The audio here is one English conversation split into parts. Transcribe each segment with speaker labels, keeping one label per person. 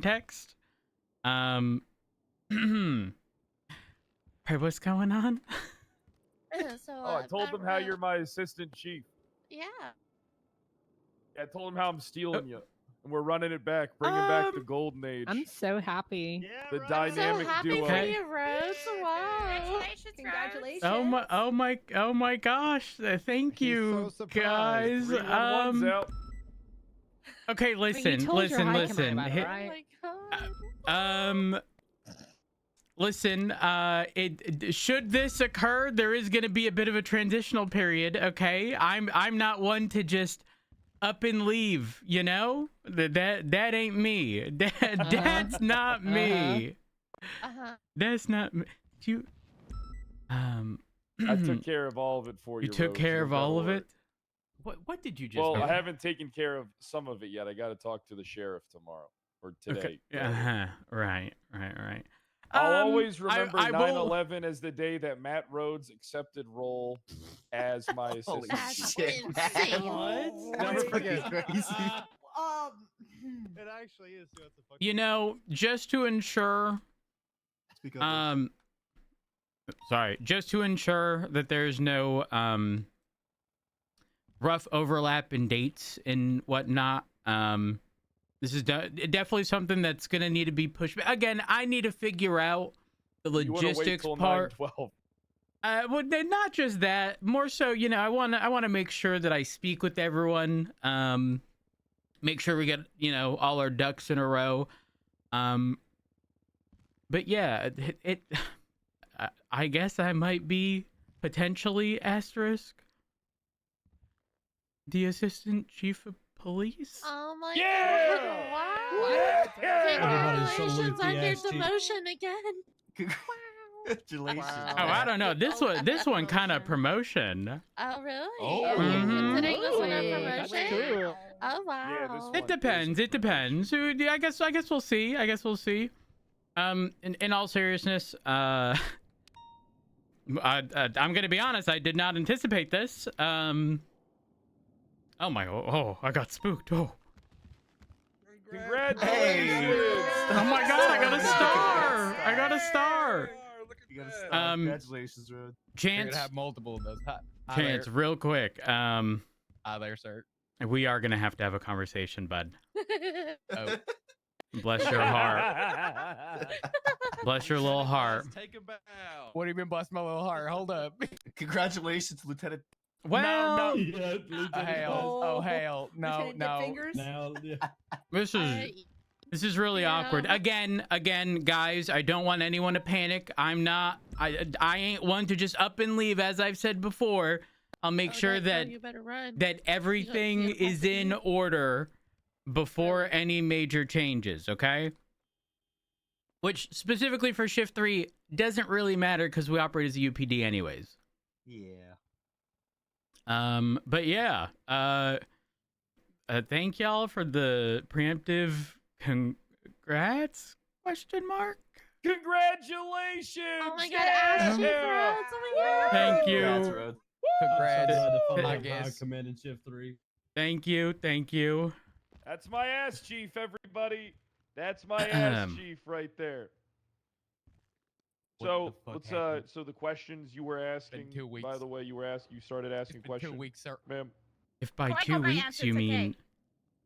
Speaker 1: context. Hey, what's going on?
Speaker 2: I told them how you're my assistant chief.
Speaker 3: Yeah.
Speaker 2: I told them how I'm stealing you. And we're running it back, bringing back the golden age.
Speaker 4: I'm so happy.
Speaker 5: Yeah,
Speaker 2: The
Speaker 5: right.
Speaker 2: dynamic
Speaker 3: So happy
Speaker 2: duo.
Speaker 3: for you, Rose. Wow.
Speaker 6: Congratulations.
Speaker 1: Oh my gosh! Thank you,
Speaker 5: so
Speaker 1: guys.
Speaker 2: 311's out.
Speaker 1: Okay, listen.
Speaker 3: Oh my god.
Speaker 1: Listen. Should this occur, there is going to be a bit of a transitional period. Okay, I'm not one to just up and leave. You know that ain't me. That's not me. That's not me. You.
Speaker 2: I took care of all of it for you.
Speaker 1: You took
Speaker 2: Rose.
Speaker 1: care of all of
Speaker 2: Don't
Speaker 1: it. What did you just?
Speaker 2: Well, I haven't taken care of some of it yet. I got to talk to the sheriff tomorrow or today.
Speaker 1: Okay. Right.
Speaker 2: I'll always remember
Speaker 1: I will-
Speaker 2: 9/11 as the day that Matt Rhodes accepted role as my assistant.
Speaker 3: That's
Speaker 2: chief.
Speaker 3: insane.
Speaker 5: Never forget.
Speaker 6: It
Speaker 5: actually is. So it's a fucking...
Speaker 1: You know, just to ensure, just to ensure that there's no rough overlap in dates and whatnot. This is definitely something that's gonna need to be pushed. Again, I need to figure out the logistics part.
Speaker 2: 9/12.
Speaker 1: Well, not just that. More so, you know, I want to make sure that I speak with everyone. Make sure we get, you know, all our ducks in a row. But yeah, I guess I might be potentially asterisk the assistant chief of police.
Speaker 3: Oh my
Speaker 2: Yeah!
Speaker 3: god. Wow.
Speaker 2: Yeah!
Speaker 3: Congratulations on your demotion again.
Speaker 6: Congratulations.
Speaker 3: Wow.
Speaker 1: Oh, I don't know. This one kind of promotion.
Speaker 3: Oh really?
Speaker 6: Oh.
Speaker 3: You're considering this one a
Speaker 4: That's
Speaker 3: promotion?
Speaker 4: cool.
Speaker 3: Oh wow.
Speaker 2: Yeah, this one
Speaker 1: It depends.
Speaker 2: is a
Speaker 1: It depends. I guess we'll see. In all seriousness, I'm gonna be honest. I did not anticipate this. Oh my! Oh, I got spooked. Oh.
Speaker 2: Congratulations!
Speaker 6: Hey.
Speaker 1: Oh my God! I got a star! I got a star!
Speaker 6: You got a star. Congratulations, Rod.
Speaker 7: You're
Speaker 1: Chance,
Speaker 7: gonna have multiple of those.
Speaker 1: Chance, real quick.
Speaker 7: There, sir.
Speaker 1: We are gonna have to have a conversation, bud.
Speaker 7: Oh,
Speaker 1: Bless your heart. Bless your little heart.
Speaker 5: Take a bow.
Speaker 7: what do you mean, bless my little heart? Hold up.
Speaker 6: Congratulations, Lieutenant.
Speaker 1: Well,
Speaker 5: Yeah,
Speaker 7: Hail. Oh, hail. No,
Speaker 6: Lieutenant
Speaker 7: no.
Speaker 6: Fingers?
Speaker 5: Now, yeah.
Speaker 1: this is really
Speaker 3: Yeah.
Speaker 1: awkward. Again, guys, I don't want anyone to panic. I ain't one to just up and leave, as I've said before. I'll make sure that
Speaker 3: you better run.
Speaker 1: that everything is in order before any major changes, okay? Which specifically for shift 3 doesn't really matter because we operate as a UPD anyways.
Speaker 6: Yeah.
Speaker 1: But yeah, thank y'all for the preemptive congrats? Question mark.
Speaker 2: Congratulations!
Speaker 3: Oh my god, Ash,
Speaker 2: Yeah!
Speaker 3: Rose. Oh my god.
Speaker 1: Thank you.
Speaker 6: Congrats, Rod.
Speaker 7: Congrats.
Speaker 5: I
Speaker 7: I guess.
Speaker 5: Command in shift 3.
Speaker 1: Thank you.
Speaker 2: That's my ass chief, everybody. That's my ass chief right there.
Speaker 7: What
Speaker 2: So
Speaker 7: the fuck
Speaker 2: let's
Speaker 7: happened?
Speaker 2: so the questions you were asking.
Speaker 7: 2 weeks.
Speaker 2: By the way, you started asking
Speaker 7: It's been
Speaker 2: questions.
Speaker 7: 2 weeks, sir.
Speaker 2: Ma'am.
Speaker 1: If by
Speaker 3: Oh, I
Speaker 1: 2
Speaker 3: got my
Speaker 1: weeks
Speaker 3: answer,
Speaker 1: you
Speaker 3: it's okay.
Speaker 1: mean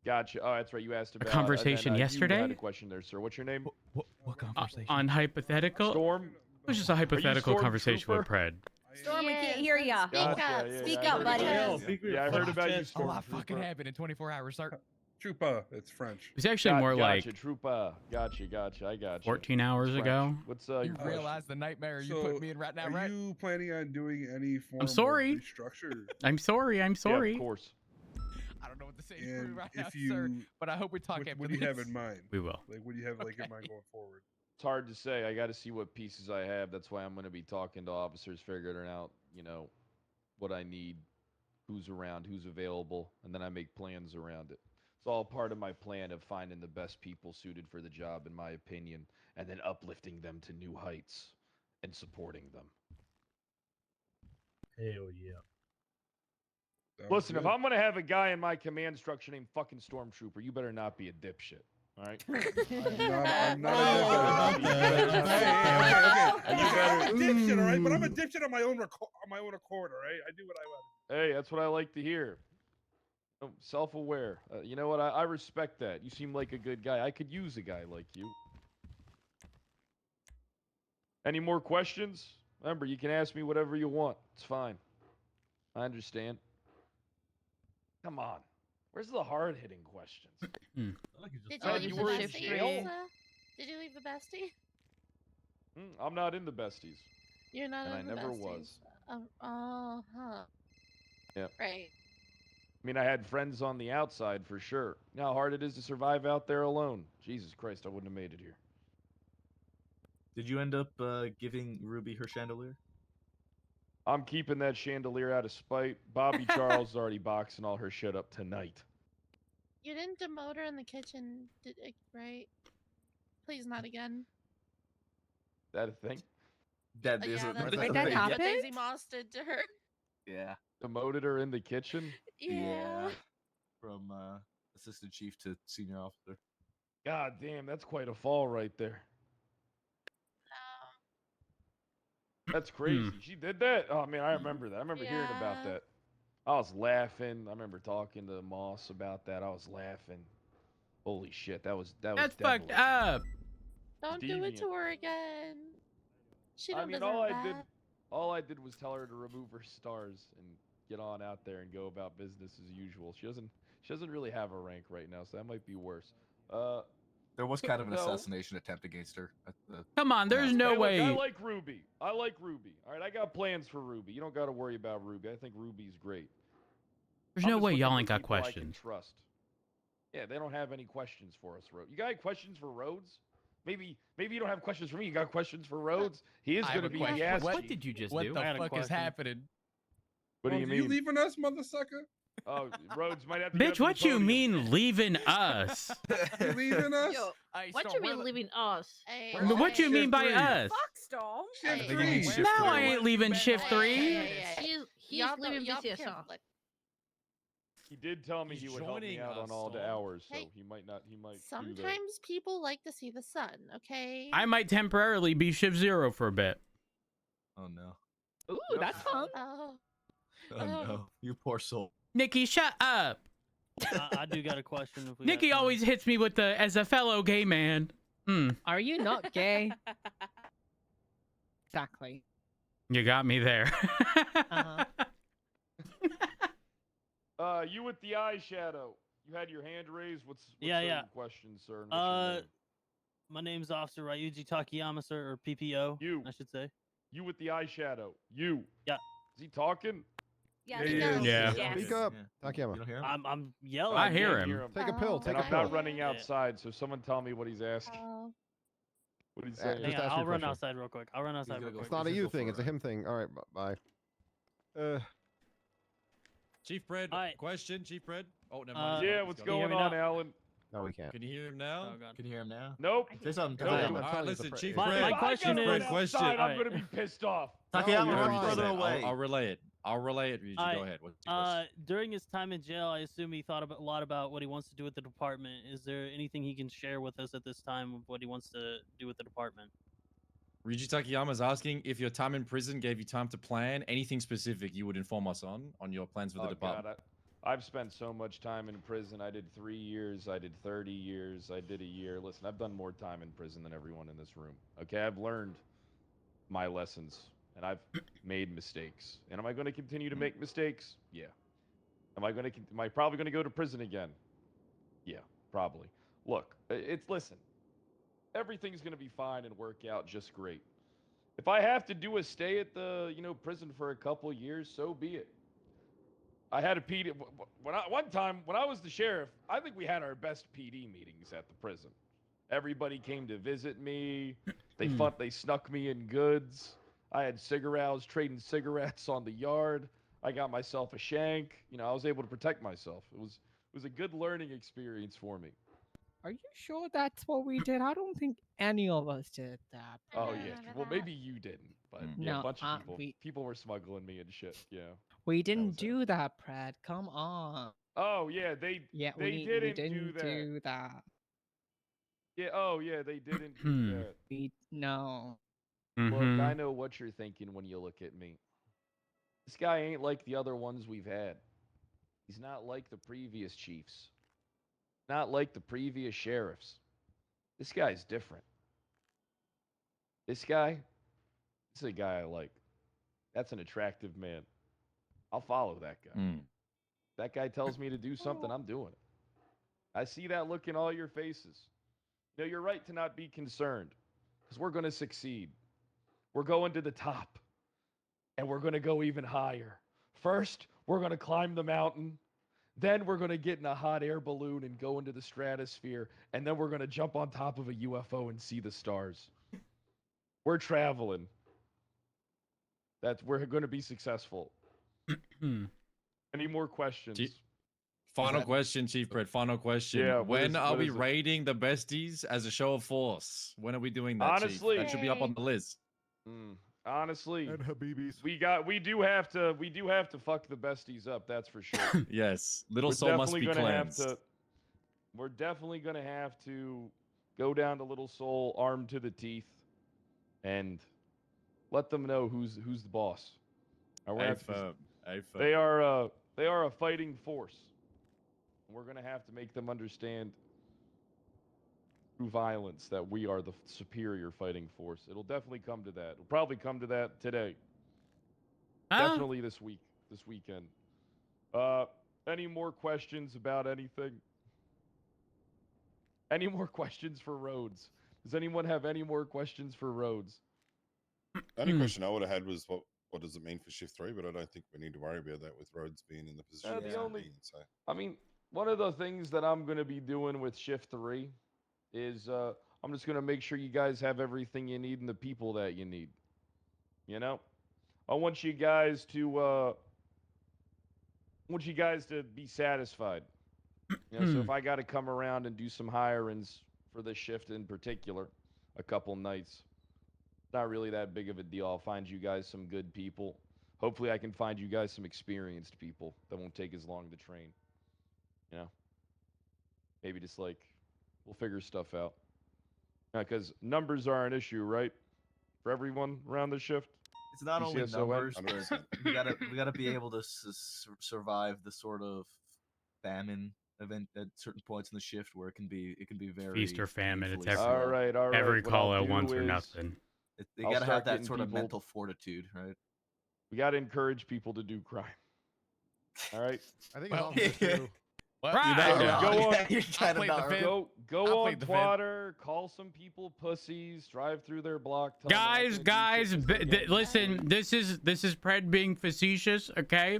Speaker 2: Gotcha. Oh, that's right. You asked about
Speaker 1: conversation
Speaker 2: You
Speaker 1: yesterday?
Speaker 2: had a question there, sir. What's your name?
Speaker 7: What conversation?
Speaker 1: on hypothetical?
Speaker 2: Storm.
Speaker 1: It was just a hypothetical
Speaker 2: Storm
Speaker 1: conversation with
Speaker 2: Trooper?
Speaker 1: Pred.
Speaker 6: Storm, we
Speaker 3: Yes,
Speaker 6: can't hear ya.
Speaker 3: Speak
Speaker 2: Gotcha,
Speaker 3: up.
Speaker 2: yeah,
Speaker 3: Speak
Speaker 2: yeah, I
Speaker 3: up,
Speaker 2: heard
Speaker 3: buddy.
Speaker 2: about
Speaker 5: Speak
Speaker 2: you.
Speaker 5: your
Speaker 2: Yeah, I heard about you,
Speaker 5: chest.
Speaker 2: Storm.
Speaker 7: Oh, I fucking happened in 24 hours, sir.
Speaker 8: Chupa, it's French.
Speaker 1: It was actually more like
Speaker 2: Gotcha, Troopa. Gotcha. I got you.
Speaker 1: 14 hours
Speaker 2: French.
Speaker 1: ago.
Speaker 2: What's
Speaker 7: You
Speaker 2: your
Speaker 7: realize the nightmare you
Speaker 8: So,
Speaker 7: put me in right now,
Speaker 8: Are
Speaker 7: right?
Speaker 8: you planning on doing any form
Speaker 1: I'm sorry.
Speaker 8: of restructure?
Speaker 1: I'm sorry.
Speaker 2: Yeah, of course.
Speaker 7: I don't know what to say to you
Speaker 8: And
Speaker 7: right now,
Speaker 8: if
Speaker 7: sir,
Speaker 8: you,
Speaker 7: but I hope we talk after
Speaker 8: what do you have
Speaker 7: this.
Speaker 8: in mind?
Speaker 1: We will.
Speaker 8: Like, what do you have like in
Speaker 7: Okay.
Speaker 8: mind going forward?
Speaker 2: It's hard to say. I got to see what pieces I have. That's why I'm going to be talking to officers, figuring out, what I need, who's around, who's available, and then I make plans around it. It's all part of my plan of finding the best people suited for the job, in my opinion, and then uplifting them to new heights and supporting them.
Speaker 5: Hell yeah.
Speaker 8: Sounds
Speaker 2: Listen, if
Speaker 8: good.
Speaker 2: I'm going to have a guy in my command structure named fucking Stormtrooper, you better not be a dipshit. All right.
Speaker 8: I'm not
Speaker 5: Oh,
Speaker 8: a
Speaker 5: about
Speaker 8: dipshit.
Speaker 5: that.
Speaker 8: Okay. I'm a dipshit, all right? But I'm a dipshit on my own accord, all right? I do what I want.
Speaker 2: Hey, that's what I like to hear. Self-aware. You know what? I respect that. You seem like a good guy. I could use a guy like you. Any more questions? Remember, you can ask me whatever you want. It's fine. I understand. Come on. Where's the hard-hitting questions?
Speaker 3: Did
Speaker 2: Oh,
Speaker 3: you leave
Speaker 2: you
Speaker 3: the
Speaker 2: were in
Speaker 3: bestie,
Speaker 2: jail?
Speaker 3: Lisa? Did you leave the bestie?
Speaker 2: I'm not in the besties.
Speaker 3: You're not
Speaker 2: And
Speaker 3: in
Speaker 2: I
Speaker 3: the
Speaker 2: never
Speaker 3: besties.
Speaker 2: was.
Speaker 3: Huh.
Speaker 2: Yep.
Speaker 3: Right.
Speaker 2: I mean, I had friends on the outside for sure. You know how hard it is to survive out there alone. Jesus Christ, I wouldn't have made it here.
Speaker 6: Did you end up giving Ruby her chandelier?
Speaker 2: I'm keeping that chandelier out of spite. Bobby Charles is already boxing all her shit up tonight.
Speaker 3: You didn't demote her in the kitchen, right? Please, not again.
Speaker 2: Is that a thing?
Speaker 6: That is
Speaker 3: Yeah,
Speaker 6: a
Speaker 3: that's
Speaker 6: that's
Speaker 3: what
Speaker 6: a
Speaker 3: that
Speaker 6: thing.
Speaker 3: happened. Daisy Moss did to her.
Speaker 6: Yeah.
Speaker 2: Demoted her in the kitchen?
Speaker 3: Yeah.
Speaker 6: From assistant chief to senior officer.
Speaker 2: God damn, that's quite a fall right there. That's crazy. She did that? Oh, man, I remember that. I remember hearing about
Speaker 3: Yeah.
Speaker 2: that. I was laughing. I remember talking to Moss about that. I was laughing. Holy shit, that was
Speaker 1: That's
Speaker 2: devilish.
Speaker 1: fucked up.
Speaker 3: Don't do it
Speaker 2: Deviant.
Speaker 3: to her again. She
Speaker 2: I
Speaker 3: don't
Speaker 2: mean,
Speaker 3: deserve that.
Speaker 2: all I did was tell her to remove her stars and get on out there and go about business as usual. She doesn't really have a rank right now, so that might be worse.
Speaker 6: There was kind of an
Speaker 2: No.
Speaker 6: assassination attempt against her. At the,
Speaker 1: Come on, there's no
Speaker 2: Hey, look,
Speaker 1: way.
Speaker 2: I like Ruby. All right, I got plans for Ruby. You don't got to worry about Ruby. I think Ruby's great.
Speaker 1: There's
Speaker 2: I'm
Speaker 1: no
Speaker 2: just
Speaker 1: way
Speaker 2: looking
Speaker 1: y'all
Speaker 2: for
Speaker 1: ain't got
Speaker 2: people I can
Speaker 1: questions.
Speaker 2: trust. Yeah, they don't have any questions for us, Rhodes. You got any questions for Rhodes? Maybe you don't have questions for me. You got questions for Rhodes? He is
Speaker 7: I
Speaker 2: going to
Speaker 7: have a
Speaker 2: be
Speaker 7: question.
Speaker 2: the ass
Speaker 1: What
Speaker 2: cheek.
Speaker 1: did you just
Speaker 7: What
Speaker 1: do?
Speaker 7: the
Speaker 5: I got a
Speaker 7: fuck is
Speaker 5: question.
Speaker 7: happening?
Speaker 2: What do you mean?
Speaker 8: You leaving us, motherfucker?
Speaker 2: Oh, Rhodes might have to get
Speaker 1: Bitch,
Speaker 2: up to the
Speaker 1: what you
Speaker 2: podium.
Speaker 1: mean leaving us?
Speaker 8: You leaving us?
Speaker 4: Yo,
Speaker 7: Hey,
Speaker 4: what
Speaker 7: Storm,
Speaker 4: you
Speaker 7: where
Speaker 4: mean
Speaker 7: the-
Speaker 4: leaving us?
Speaker 3: Hey,
Speaker 7: Where's
Speaker 1: What you
Speaker 8: Shift
Speaker 1: mean by
Speaker 8: 3.
Speaker 1: us?
Speaker 4: Fuck Storm.
Speaker 6: I
Speaker 8: Shift
Speaker 6: think you
Speaker 8: 3.
Speaker 6: mean shift
Speaker 1: No,
Speaker 6: three.
Speaker 1: I ain't leaving shift
Speaker 3: Hey,
Speaker 1: 3.
Speaker 3: hey,
Speaker 4: He's
Speaker 3: Y'all don't-
Speaker 4: leaving
Speaker 3: y'all
Speaker 4: BTSR.
Speaker 3: can't flick.
Speaker 2: He did tell me
Speaker 5: He's
Speaker 2: he would help me
Speaker 5: joining
Speaker 2: out on
Speaker 5: us,
Speaker 2: all the
Speaker 5: Storm.
Speaker 2: hours, so
Speaker 3: Hey,
Speaker 2: he might not. He might do that.
Speaker 3: Sometimes people like to see the sun, okay?
Speaker 1: I might temporarily be shift 0 for a bit.
Speaker 6: Oh no.
Speaker 4: Ooh,
Speaker 2: Yep.
Speaker 4: that's fun.
Speaker 3: Oh.
Speaker 6: Oh no. You poor soul.
Speaker 1: Nikki, shut up.
Speaker 9: I do got a question. If we
Speaker 1: Nikki
Speaker 9: got time.
Speaker 1: always hits me with the, as a fellow gay man.
Speaker 4: Are you not gay? Exactly.
Speaker 1: You got me there.
Speaker 4: Uh-huh.
Speaker 2: You with the eyeshadow. You had your hand raised. What's
Speaker 9: Yeah,
Speaker 2: your
Speaker 9: yeah.
Speaker 2: question, sir? And what's your name?
Speaker 9: My name's Officer Ryuji Takayama, sir, or PPO,
Speaker 2: You.
Speaker 9: I should say.
Speaker 2: You with the eyeshadow. You.
Speaker 9: Yeah.
Speaker 2: Is he talking?
Speaker 3: Yeah,
Speaker 8: Yeah,
Speaker 3: he
Speaker 8: yeah,
Speaker 3: does.
Speaker 1: Yeah.
Speaker 4: Yes.
Speaker 10: Speak up,
Speaker 6: Yeah.
Speaker 10: Takayama.
Speaker 6: You don't hear him?
Speaker 9: I'm yelling.
Speaker 1: I hear
Speaker 2: can't
Speaker 1: him.
Speaker 10: Take a pill.
Speaker 3: Oh,
Speaker 10: Take
Speaker 2: And
Speaker 10: a
Speaker 2: I'm
Speaker 10: pill.
Speaker 2: not running
Speaker 9: Yeah.
Speaker 2: outside, so someone tell me what he's asking.
Speaker 3: Oh.
Speaker 2: What he's
Speaker 10: Uh,
Speaker 2: saying.
Speaker 9: Hang
Speaker 10: Just
Speaker 9: on,
Speaker 10: ask
Speaker 9: I'll
Speaker 10: your
Speaker 9: run
Speaker 10: question.
Speaker 9: outside real quick. I'll run outside
Speaker 6: gonna
Speaker 9: real
Speaker 6: go
Speaker 9: quick.
Speaker 10: It's not a
Speaker 6: Just
Speaker 10: you
Speaker 6: go
Speaker 10: thing.
Speaker 6: for
Speaker 10: It's a
Speaker 6: it.
Speaker 10: him thing. All right. Bye.
Speaker 5: Chief Bread,
Speaker 9: Alright.
Speaker 5: question, Chief Bread. Oh, never mind.
Speaker 2: Yeah,
Speaker 5: He's
Speaker 2: what's
Speaker 5: gone.
Speaker 9: Can you hear
Speaker 2: going
Speaker 9: me
Speaker 2: on,
Speaker 9: now?
Speaker 2: Alan?
Speaker 10: No, we can't.
Speaker 5: Can you hear him now?
Speaker 9: Oh, God.
Speaker 6: Can you hear him now?
Speaker 2: Nope.
Speaker 6: Say something.
Speaker 2: No,
Speaker 6: Takayama.
Speaker 10: I'm
Speaker 5: All right,
Speaker 10: telling you, it's a
Speaker 5: listen,
Speaker 10: pre-
Speaker 5: Chief
Speaker 9: My-
Speaker 5: Bread.
Speaker 9: my
Speaker 2: If I
Speaker 9: question
Speaker 2: got
Speaker 5: Chief
Speaker 2: run
Speaker 5: Bread,
Speaker 9: is-
Speaker 5: question.
Speaker 2: outside, I'm
Speaker 9: Alright.
Speaker 2: gonna be pissed off.
Speaker 6: Takayama,
Speaker 5: You
Speaker 6: we're
Speaker 5: already
Speaker 6: further
Speaker 5: said.
Speaker 6: away.
Speaker 5: I'll relay it. I'll relay it, Ryuji.
Speaker 9: Alright,
Speaker 5: Go ahead. What's your question?
Speaker 9: During his time in jail, I assume he thought a lot about what he wants to do with the department. Is there anything he can share with us at this time of what he wants to do with the department?
Speaker 5: Ryuji Takayama is asking if your time in prison gave you time to plan anything specific you would inform us on your plans for the
Speaker 2: Oh,
Speaker 5: department.
Speaker 2: God, I've spent so much time in prison. I did 3 years. I did 30 years. I did a year. Listen, I've done more time in prison than everyone in this room. Okay, I've learned my lessons, and I've made mistakes. And am I going to continue to make mistakes? Yeah. Am I probably going to go to prison again? Yeah, probably. Look, listen. Everything's going to be fine and work out just great. If I have to do a stay at the, prison for a couple years, so be it. I had a PD one time when I was the sheriff. I think we had our best PD meetings at the prison. Everybody came to visit me. They snuck me in goods. I had cigarettes, trading cigarettes on the yard. I got myself a shank. I was able to protect myself. It was a good learning experience for me.
Speaker 11: Are you sure that's what we did? I don't think any of us did that.
Speaker 2: Oh
Speaker 3: I
Speaker 2: yeah.
Speaker 3: remember
Speaker 2: Well,
Speaker 3: that.
Speaker 2: maybe you didn't, but yeah,
Speaker 11: No,
Speaker 2: a bunch of people.
Speaker 11: we-
Speaker 2: People were smuggling me and shit. Yeah.
Speaker 11: We
Speaker 2: was
Speaker 11: didn't
Speaker 2: it.
Speaker 11: do that, Brad. Come on.
Speaker 2: Oh yeah, they
Speaker 11: Yeah,
Speaker 2: They
Speaker 11: we
Speaker 2: didn't do
Speaker 11: didn't
Speaker 2: that.
Speaker 11: do that.
Speaker 2: Yeah. Oh, yeah. They didn't do that.
Speaker 11: No.
Speaker 2: Look,
Speaker 1: Mhm.
Speaker 2: I know what you're thinking when you look at me. This guy ain't like the other ones we've had. He's not like the previous chiefs. Not like the previous sheriffs. This guy's different. This guy, this is a guy I like. That's an attractive man. I'll follow that guy.
Speaker 5: Mm.
Speaker 2: That guy tells me to do something, I'm doing it. I see that look in all your faces. You know, you're right to not be concerned because we're going to succeed. We're going to the top and we're going to go even higher. First, we're going to climb the mountain. Then we're going to get in a hot air balloon and go into the stratosphere. And then we're going to jump on top of a UFO and see the stars. We're traveling. We're going to be successful. Any more questions?
Speaker 5: Final question, Chief Brett. Final question.
Speaker 2: Yeah,
Speaker 5: when are
Speaker 2: what
Speaker 5: we
Speaker 2: is it?
Speaker 5: raiding the besties as a show of force? When are we doing that,
Speaker 2: Honestly-
Speaker 5: Chief? That should be up on the list.
Speaker 2: Honestly,
Speaker 10: And Habibis.
Speaker 2: we do have to fuck the besties up. That's for sure.
Speaker 5: Yes. Little
Speaker 2: We're
Speaker 5: Soul must be
Speaker 2: definitely gonna have
Speaker 5: cleansed.
Speaker 2: We're definitely gonna have to go down to Little Soul armed to the teeth, and let them know who's the boss. All right, 'cause they are a fighting force. We're gonna have to make them understand through violence that we are the superior fighting force. It'll definitely come to that. It'll probably come to that today. Definitely this weekend. Any more questions about anything? Any more questions for Rhodes? Does anyone have any more questions for Rhodes?
Speaker 10: The only question I would have had was what does it mean for shift 3? But I don't think we need to worry about that with Rhodes being in the position
Speaker 2: the
Speaker 10: he's
Speaker 2: only-
Speaker 10: in. So
Speaker 2: I mean, one of the things that I'm going to be doing with Shift 3 is I'm just going to make sure you guys have everything you need and the people that you need. You know? I want you guys to be satisfied. You know, so if I got to come around and do some hirings for this shift in particular, a couple nights, not really that big of a deal. I'll find you guys some good people. Hopefully I can find you guys some experienced people that won't take as long to train. You know? Maybe just like, we'll figure stuff out. Because numbers are an issue, right? For everyone around the shift?
Speaker 6: It's not only
Speaker 2: UCSON?
Speaker 6: numbers, but
Speaker 10: 100%.
Speaker 6: we gotta be able to survive the sort of famine event at certain points in the shift where it can be very
Speaker 1: Feast or famine. It's
Speaker 6: painfully
Speaker 1: every,
Speaker 6: slow.
Speaker 2: All right.
Speaker 1: every
Speaker 2: What
Speaker 1: call
Speaker 2: I'll
Speaker 1: at
Speaker 2: do
Speaker 1: once or
Speaker 2: is
Speaker 1: nothing.
Speaker 6: They
Speaker 2: I'll
Speaker 6: gotta
Speaker 2: start
Speaker 6: have that
Speaker 2: getting
Speaker 6: sort of
Speaker 2: people-
Speaker 6: mental fortitude, right?
Speaker 2: We got to encourage people to do crime. All right?
Speaker 10: I think
Speaker 7: Well,
Speaker 10: it's all true.
Speaker 7: Well,
Speaker 1: Right.
Speaker 2: Go on.
Speaker 6: You're
Speaker 7: I
Speaker 6: kind of
Speaker 7: played the
Speaker 6: not
Speaker 7: fifth.
Speaker 6: right.
Speaker 2: Go
Speaker 7: I
Speaker 2: on
Speaker 7: played the fifth.
Speaker 2: Twitter, call some people pussies, drive through their block. Tell them they're not
Speaker 1: Guys,
Speaker 2: gonna do shit this weekend.
Speaker 1: listen. This is Pred being facetious, okay?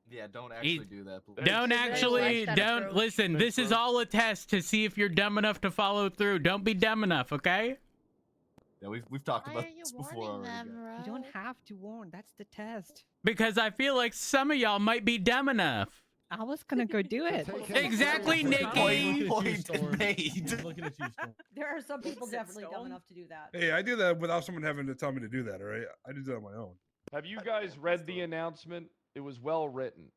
Speaker 6: Yeah, don't actually do that. Please.
Speaker 1: Don't
Speaker 3: Very
Speaker 1: actually,
Speaker 3: wise, that
Speaker 1: don't
Speaker 3: approach.
Speaker 1: listen. This is all a test to see if you're dumb enough to follow through. Don't be dumb enough, okay?
Speaker 6: Yeah, we've talked
Speaker 3: Why
Speaker 6: about
Speaker 3: are you
Speaker 6: this before
Speaker 3: warning
Speaker 6: already.
Speaker 3: them,
Speaker 6: guys.
Speaker 11: You don't
Speaker 3: Rose?
Speaker 11: have to warn. That's the test.
Speaker 1: Because I feel like some of y'all might be dumb enough.
Speaker 11: I was gonna go do it.
Speaker 1: Exactly, Nikki.
Speaker 6: Point made.
Speaker 12: Looking at you, Storm.
Speaker 13: There are some people
Speaker 9: Sit
Speaker 13: definitely dumb
Speaker 9: stone.
Speaker 13: enough to do that.
Speaker 8: Hey, I do that without someone having to tell me to do that. All right, I do that on my own.
Speaker 2: Have you guys read the announcement? It was well written.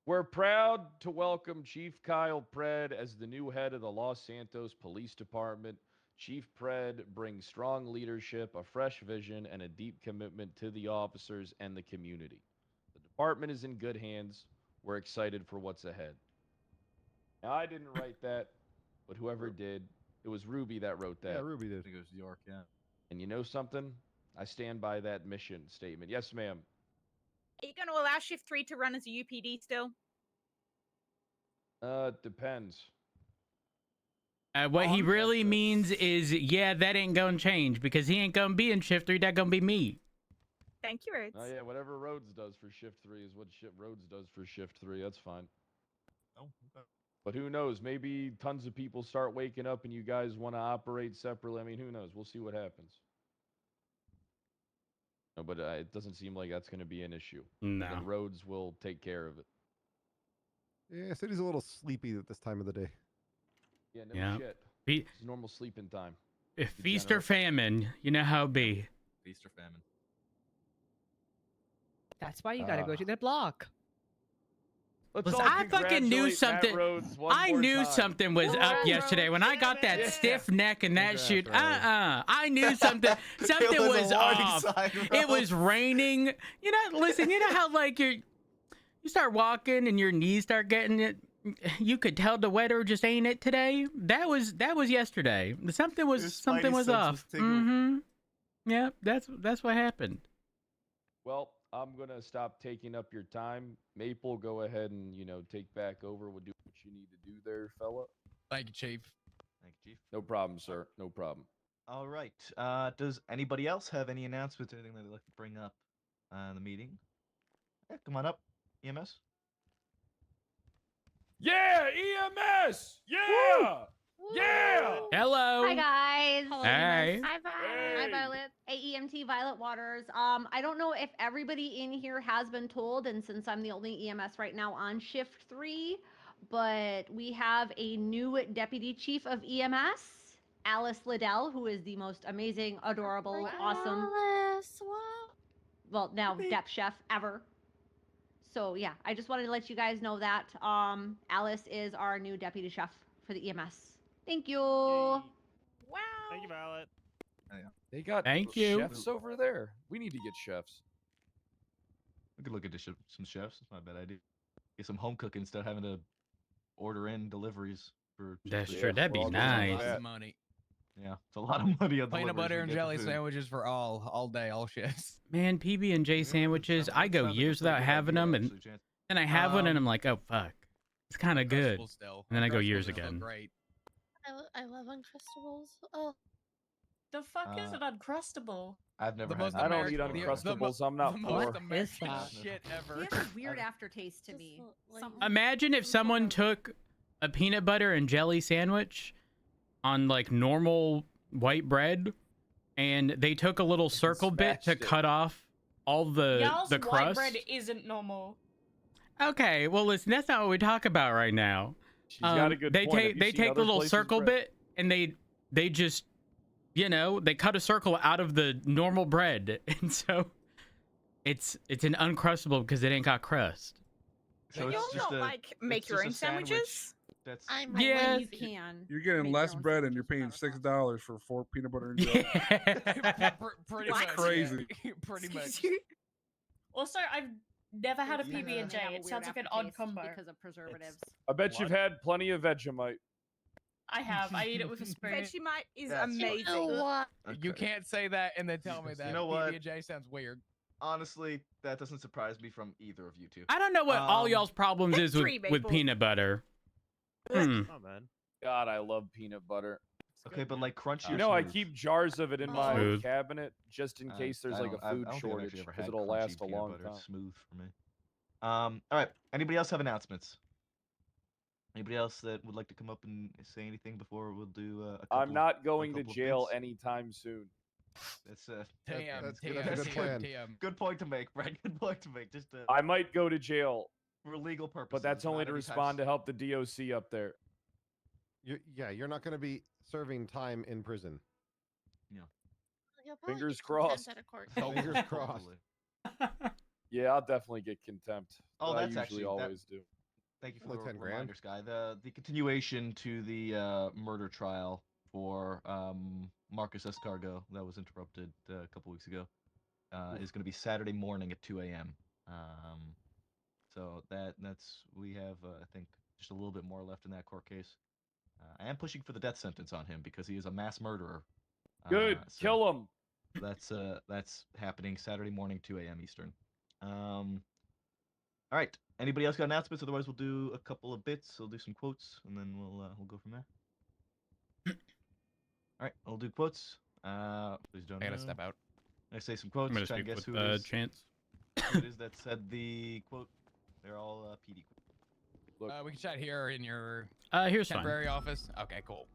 Speaker 2: We're proud to welcome Chief Kyle Pred as the new head of the Los Santos Police Department. Chief Pred brings strong leadership, a fresh vision, and a deep commitment to the officers and the community. The department is in good hands. We're excited for what's ahead. Now, I didn't write that, but whoever did, it was Ruby that wrote that.
Speaker 10: Yeah, Ruby
Speaker 6: I
Speaker 10: did.
Speaker 6: think it was York, yeah.
Speaker 2: And you know something? I stand by that mission statement. Yes, ma'am.
Speaker 13: Are you going to allow Shift 3 to run as a UPD still?
Speaker 2: Depends.
Speaker 1: What he really
Speaker 2: That's-
Speaker 1: means is, yeah, that ain't gonna change because he ain't gonna be in Shift 3. That gonna be me.
Speaker 13: Thank you, Rhodes.
Speaker 2: Oh yeah, whatever Rhodes does for Shift 3 is what Rhodes does for Shift 3. That's fine.
Speaker 6: Oh, okay.
Speaker 2: But who knows? Maybe tons of people start waking up and you guys want to operate separately. I mean, who knows? We'll see what happens. No, but it doesn't seem like that's going to be an issue.
Speaker 1: No.
Speaker 2: And Rhodes will take care of it.
Speaker 10: Yeah, city's a little sleepy at this time of the day.
Speaker 2: Yeah, no
Speaker 1: Yeah.
Speaker 2: shit.
Speaker 1: Be-
Speaker 2: It's normal sleeping time.
Speaker 1: If feast or
Speaker 2: Degenerate.
Speaker 1: famine, you know how it be.
Speaker 6: Feast or famine.
Speaker 11: That's why you gotta go to the block.
Speaker 2: Let's
Speaker 1: Listen,
Speaker 2: all
Speaker 1: I fucking knew
Speaker 2: congratulate Matt
Speaker 1: something.
Speaker 2: Rhodes one
Speaker 1: I
Speaker 2: more
Speaker 1: knew
Speaker 2: time.
Speaker 1: something was up yesterday when I got that
Speaker 2: Yeah.
Speaker 1: stiff neck and that shoot.
Speaker 10: Congrats, Riley.
Speaker 1: I knew something. Something
Speaker 6: There's a
Speaker 1: was
Speaker 6: warning
Speaker 1: off.
Speaker 6: sign,
Speaker 1: It
Speaker 6: bro.
Speaker 1: was raining. You know, listen. You know how like you start walking and your knees start getting it. You could tell the weather just ain't it today. That was yesterday. Something
Speaker 6: Your
Speaker 1: was
Speaker 6: spidey
Speaker 1: something was
Speaker 6: sense
Speaker 1: off.
Speaker 6: was tingling.
Speaker 1: Yeah, that's what happened.
Speaker 2: Well, I'm gonna stop taking up your time. Maple, go ahead and take back over. We'll do what you need to do there, fella.
Speaker 7: Thank you, Chief.
Speaker 6: Thank you, Chief.
Speaker 2: No problem, sir. No problem.
Speaker 6: All right. Does anybody else have any announcements or anything they'd like to bring up in the meeting? Yeah, come on up, EMS.
Speaker 2: Yeah, EMS. Yeah. Yeah.
Speaker 1: Hello.
Speaker 12: Hi guys.
Speaker 3: Hello,
Speaker 1: Hey.
Speaker 3: Hi, Violet.
Speaker 12: Hi Violet. AEMT Violet Waters. I don't know if everybody in here has been told, and since I'm the only EMS right now on shift 3, but we have a new deputy chief of EMS, Alice Liddell, who is the most amazing, adorable, awesome,
Speaker 3: Alice, wow.
Speaker 12: well, now dep chef ever. So yeah, I just wanted to let you guys know that Alice is our new deputy chef for the EMS. Thank you.
Speaker 13: Wow.
Speaker 9: Thank you, Violet.
Speaker 2: They got
Speaker 1: Thank you.
Speaker 2: chefs over there. We need to get chefs.
Speaker 6: We could look into some chefs. It's not a bad idea. Get some home cooking instead of having to order in deliveries for.
Speaker 1: That's
Speaker 6: just
Speaker 1: true.
Speaker 6: the-
Speaker 1: That'd be
Speaker 2: Well,
Speaker 1: nice.
Speaker 7: Lots
Speaker 2: Yeah.
Speaker 7: of money.
Speaker 6: Yeah, it's a lot of money on
Speaker 7: Peanut
Speaker 6: deliveries
Speaker 7: butter
Speaker 6: to
Speaker 7: and
Speaker 6: get the
Speaker 7: jelly
Speaker 6: food.
Speaker 7: sandwiches for all day, all shifts.
Speaker 1: Man, PB&J sandwiches. I go
Speaker 6: Sounds like a
Speaker 1: years
Speaker 6: pretty
Speaker 1: without
Speaker 6: good
Speaker 1: having
Speaker 6: idea,
Speaker 1: them, and
Speaker 6: actually, Chance.
Speaker 1: then I have one, and I'm like, oh fuck, it's kind of good.
Speaker 7: Uncrustables still.
Speaker 1: And then I go
Speaker 7: Uncrustables
Speaker 1: years
Speaker 7: are still
Speaker 1: again.
Speaker 7: Great.
Speaker 3: I love Uncrustables. Oh,
Speaker 4: The fuck is
Speaker 6: Uh,
Speaker 4: an Uncrustable?
Speaker 6: I've never
Speaker 7: The most
Speaker 6: had.
Speaker 2: I don't
Speaker 6: that
Speaker 2: eat
Speaker 6: before.
Speaker 2: Uncrustables. I'm not
Speaker 7: the
Speaker 2: poor.
Speaker 7: most
Speaker 11: What is
Speaker 7: American
Speaker 11: that?
Speaker 7: shit ever.
Speaker 12: It has a weird aftertaste to
Speaker 3: just
Speaker 12: me.
Speaker 3: like
Speaker 12: Something-
Speaker 1: Imagine if
Speaker 3: some
Speaker 1: someone
Speaker 3: sort of-
Speaker 1: took a peanut butter and jelly sandwich on like normal white bread, and they took a little circle bit to
Speaker 2: smashed it.
Speaker 1: cut off all the
Speaker 4: Y'all's white
Speaker 1: crust.
Speaker 4: bread isn't normal.
Speaker 1: Okay, well listen, that's not what we talk about right now.
Speaker 2: She's got a good
Speaker 1: they
Speaker 2: point. Have
Speaker 1: take
Speaker 2: you
Speaker 1: they
Speaker 2: seen
Speaker 1: take
Speaker 2: other
Speaker 1: the little
Speaker 2: places'
Speaker 1: circle
Speaker 2: bread?
Speaker 1: bit and they just they cut a circle out of the normal bread, and so it's an uncrustable because it ain't got crust.
Speaker 6: So
Speaker 13: You'll
Speaker 6: it's just
Speaker 13: not
Speaker 6: a,
Speaker 13: like
Speaker 6: it's
Speaker 13: make your
Speaker 6: just
Speaker 13: own
Speaker 6: a sandwich
Speaker 13: sandwiches.
Speaker 6: That's
Speaker 3: I'm
Speaker 12: When
Speaker 1: Yeah.
Speaker 12: you can.
Speaker 8: You're getting
Speaker 12: make
Speaker 8: less
Speaker 12: your own
Speaker 8: bread and you're
Speaker 12: sandwiches
Speaker 8: paying
Speaker 12: without a
Speaker 8: $6 for 4 peanut butter and jelly.
Speaker 1: Yeah.
Speaker 7: Pretty
Speaker 13: What?
Speaker 7: much.
Speaker 8: Crazy.
Speaker 7: Yeah. Pretty much.
Speaker 13: Excuse you?
Speaker 4: Also, I've never had a
Speaker 12: sauce.
Speaker 4: PB&J.
Speaker 12: And they have a
Speaker 4: It
Speaker 12: weird
Speaker 4: sounds like an odd
Speaker 12: aftertaste
Speaker 4: combo.
Speaker 12: because of preservatives.
Speaker 2: I bet you've
Speaker 7: What?
Speaker 2: had plenty of Vegemite.
Speaker 4: I have. I eat it with a spoon.
Speaker 13: Vegemite is
Speaker 6: That's
Speaker 3: You
Speaker 13: amazing.
Speaker 3: know what?
Speaker 7: You
Speaker 6: okay.
Speaker 7: can't say that and then tell me that.
Speaker 6: You know what?
Speaker 7: PB&J sounds weird.
Speaker 6: Honestly, that doesn't surprise me from either of you two.
Speaker 1: I don't know what all y'all's problems is with,
Speaker 13: Three
Speaker 1: with
Speaker 13: maple.
Speaker 1: peanut butter.
Speaker 2: Oh man. God, I love peanut butter.
Speaker 6: Okay, but like crunchy.
Speaker 2: You
Speaker 6: or
Speaker 2: know, I
Speaker 6: smooth?
Speaker 2: keep jars of it in my
Speaker 1: Smooth.
Speaker 2: cabinet just in case there's
Speaker 6: I
Speaker 2: like
Speaker 6: don't-
Speaker 2: a
Speaker 6: I
Speaker 2: food
Speaker 6: don't think I've
Speaker 2: shortage
Speaker 6: actually ever
Speaker 2: because
Speaker 6: had
Speaker 2: it'll
Speaker 6: crunchy
Speaker 2: last a
Speaker 6: peanut
Speaker 2: long
Speaker 6: butter.
Speaker 2: time.
Speaker 6: It's smooth for me. All right. Anybody else have announcements? Anybody else that would like to come up and say anything before we'll do a couple?
Speaker 2: I'm not going to
Speaker 6: couple of
Speaker 2: jail
Speaker 6: bits?
Speaker 2: anytime soon.
Speaker 6: That's
Speaker 7: Damn,
Speaker 10: that's
Speaker 7: damn,
Speaker 10: good. That's a good plan.
Speaker 7: damn.
Speaker 6: good point to make, Brad. Good point to make. Just
Speaker 2: I might go to jail,
Speaker 6: for legal purposes.
Speaker 2: but that's only
Speaker 6: not
Speaker 2: to
Speaker 6: anytime
Speaker 2: respond to
Speaker 6: soon.
Speaker 2: help the DOC up there.
Speaker 10: You're not going to be serving time in prison.
Speaker 3: You'll probably
Speaker 2: Fingers
Speaker 3: get contempt
Speaker 2: crossed.
Speaker 3: out of court.
Speaker 10: Fingers crossed.
Speaker 6: Hopefully.
Speaker 2: Yeah, I'll definitely get contempt.
Speaker 6: Oh,
Speaker 2: but I
Speaker 6: that's
Speaker 2: usually
Speaker 6: actually- that-
Speaker 2: always do.
Speaker 6: Thank you for
Speaker 10: Only
Speaker 6: the
Speaker 10: 10 grand.
Speaker 6: reminder, Sky. The continuation to the murder trial for Marcus Escargo that was interrupted a couple weeks ago is going to be Saturday morning at 2 a.m. So that's we have I think just a little bit more left in that court case. I am pushing for the death sentence on him because he is a mass murderer.
Speaker 2: Good,
Speaker 6: So
Speaker 2: kill him.
Speaker 6: that's happening Saturday morning, 2 a.m. Eastern. All right. Anybody else got announcements? Otherwise, we'll do a couple of bits. We'll do some quotes, and then we'll go from there. All right, I'll do quotes. Please don't.
Speaker 7: I gotta
Speaker 6: know.
Speaker 7: step out.
Speaker 6: I say some quotes.
Speaker 1: I'm gonna
Speaker 6: Try and
Speaker 1: speak
Speaker 6: guess
Speaker 1: with
Speaker 6: who it is.
Speaker 1: Chance.
Speaker 6: Who it is that said the quote? They're all PD quotes.
Speaker 2: Look,
Speaker 7: We can chat here in your
Speaker 1: Here's fine.
Speaker 7: temporary office. Okay, cool.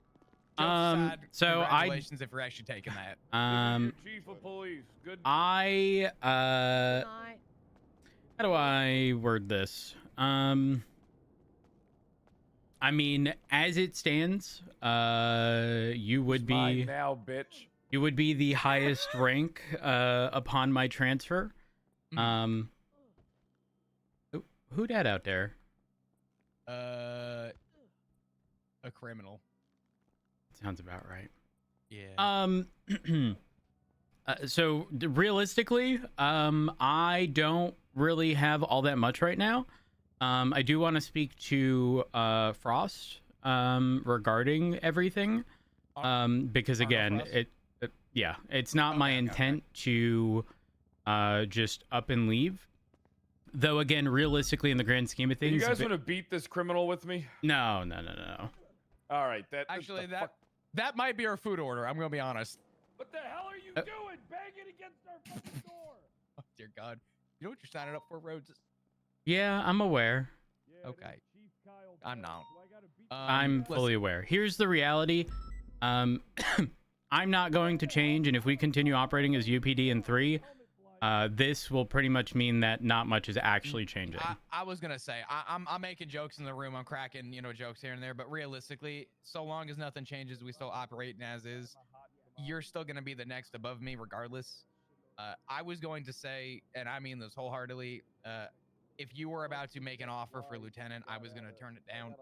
Speaker 7: Jokes
Speaker 1: Um,
Speaker 7: aside,
Speaker 1: so I-
Speaker 7: congratulations if you're actually taking that.
Speaker 1: Um,
Speaker 2: You're chief of police. Good.
Speaker 1: I
Speaker 13: Night.
Speaker 1: how do I word this? I mean, as it stands, you would
Speaker 2: It's mine
Speaker 1: be
Speaker 2: now, bitch.
Speaker 1: you would be the highest rank upon my transfer.
Speaker 7: Mhm.
Speaker 1: Who dat out there?
Speaker 7: A criminal.
Speaker 1: Sounds about right.
Speaker 7: Yeah.
Speaker 1: So realistically, I don't really have all that much right now. I do want to speak to Frost regarding everything, because again, it's not my intent to just up and leave. Though again, realistically, in the grand scheme of things,
Speaker 2: You guys want to beat this criminal with me?
Speaker 1: No.
Speaker 2: All right,
Speaker 7: Actually, that might be our food order. I'm gonna be honest.
Speaker 2: What the hell are you doing? Banging against our fucking door!
Speaker 7: Oh dear God. You know what you're signing up for, Rhodes?
Speaker 1: Yeah, I'm aware.
Speaker 7: Okay. I'm not.
Speaker 1: I'm fully aware. Here's the reality. I'm not going to change, and if we continue operating as UPD in 3, this will pretty much mean that not much is actually changing.
Speaker 7: I was gonna say I'm making jokes in the room. I'm cracking jokes here and there, but realistically, so long as nothing changes, we still operating as is. You're still gonna be the next above me, regardless. I was going to say, and I mean this wholeheartedly, if you were about to make an offer for lieutenant, I was gonna turn it down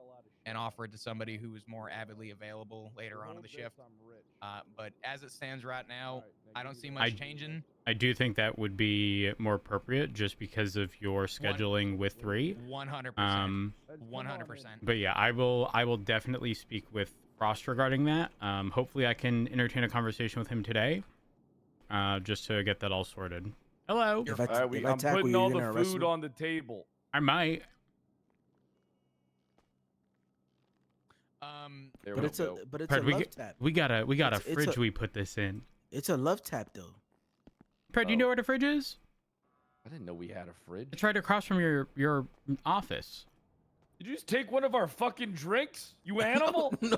Speaker 7: and offer it to somebody who was more avidly available later on in the shift. But as it stands right now, I don't see much changing.
Speaker 1: I do think that would be more appropriate just because of your scheduling with 3.
Speaker 7: 100%. 100%.
Speaker 1: But yeah, I will definitely speak with Frost regarding that. Hopefully I can entertain a conversation with him today, just to get that all sorted. Hello.
Speaker 2: I'm putting all the food on the table.
Speaker 1: I might.
Speaker 14: But it's a
Speaker 1: Fred,
Speaker 14: love tap.
Speaker 1: we got a
Speaker 14: It's
Speaker 1: fridge
Speaker 14: a-
Speaker 1: we put this in.
Speaker 14: It's a love tap though.
Speaker 1: Fred, do you know where the fridge is?
Speaker 2: I didn't know we had a fridge.
Speaker 1: It's right across from your office.
Speaker 2: Did you just take one of our fucking drinks, you animal?
Speaker 14: No,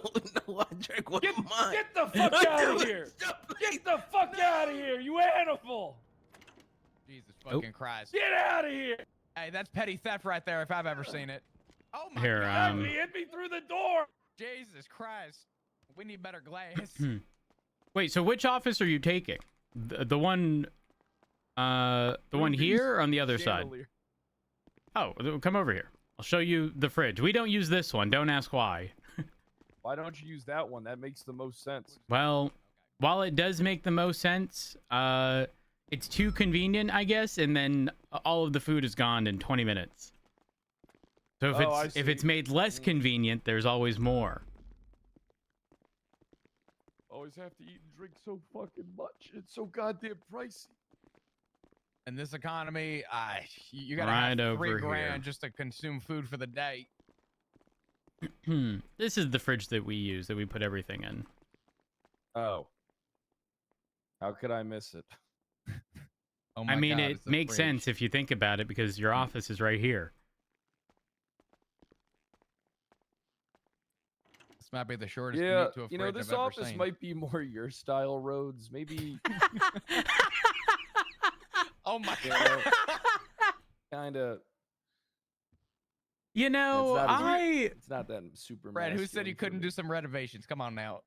Speaker 14: I drank one of mine.
Speaker 2: Get the fuck out of here! Get the fuck out of here, you animal!
Speaker 7: Jesus fucking Christ.
Speaker 2: Get out of here!
Speaker 7: Hey, that's petty theft right there if I've ever seen it. Oh my
Speaker 1: Here,
Speaker 7: God.
Speaker 2: He hit me through the door!
Speaker 7: Jesus Christ. We need better glass.
Speaker 1: Wait, so which office are you taking? The one here or on the other side? Oh, come over here. I'll show you the fridge. We don't use this one. Don't ask why.
Speaker 2: Why don't you use that one? That makes the most sense.
Speaker 1: Well, while it does make the most sense, it's too convenient, I guess, and then all of the food is gone in 20 minutes. So if it's made less convenient, there's always more.
Speaker 2: Always have to eat and drink so fucking much. It's so goddamn pricey.
Speaker 7: In this economy, you gotta
Speaker 1: Right
Speaker 7: have
Speaker 1: over
Speaker 7: $3 grand
Speaker 1: here.
Speaker 7: just to consume food for the day.
Speaker 1: This is the fridge that we use, that we put everything in.
Speaker 2: Oh. How could I miss it?
Speaker 7: Oh my
Speaker 1: I mean,
Speaker 7: God,
Speaker 1: it
Speaker 7: it's a
Speaker 1: makes
Speaker 7: fridge.
Speaker 1: sense if you think about it, because your office is right here.
Speaker 7: This might be the shortest
Speaker 2: Yeah,
Speaker 7: commute to a fridge
Speaker 2: you know, this
Speaker 7: I've ever
Speaker 2: office
Speaker 7: seen.
Speaker 2: might be more your style, Rhodes. Maybe.
Speaker 7: Oh my
Speaker 2: God. Kind of.
Speaker 1: You know,
Speaker 2: It's not that super.
Speaker 7: Brad, who said
Speaker 2: masculine
Speaker 7: you
Speaker 2: for
Speaker 7: couldn't
Speaker 2: me.
Speaker 7: do some renovations? Come on now.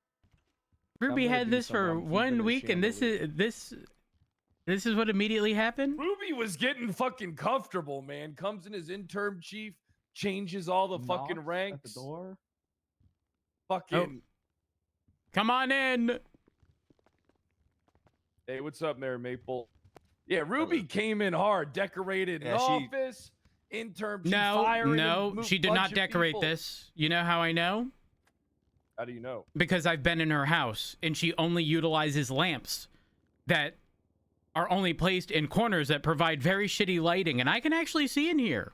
Speaker 1: Ruby
Speaker 2: gonna
Speaker 1: had
Speaker 2: do
Speaker 1: this
Speaker 2: some,
Speaker 1: for
Speaker 2: I'm keeping
Speaker 1: 1
Speaker 2: a
Speaker 1: week, and this is what immediately happened.
Speaker 2: Ruby was getting fucking comfortable, man. Comes in as interim chief, changes all the fucking ranks.
Speaker 6: At the door.
Speaker 2: Fucking.
Speaker 1: Come on in.
Speaker 2: Hey, what's up there, Maple? Yeah, Ruby came in hard, decorated an office, interim chief firing.
Speaker 1: No, she did not decorate this. You know how I know?
Speaker 2: How do you know?
Speaker 1: Because I've been in her house, and she only utilizes lamps that are only placed in corners that provide very shitty lighting, and I can actually see in here.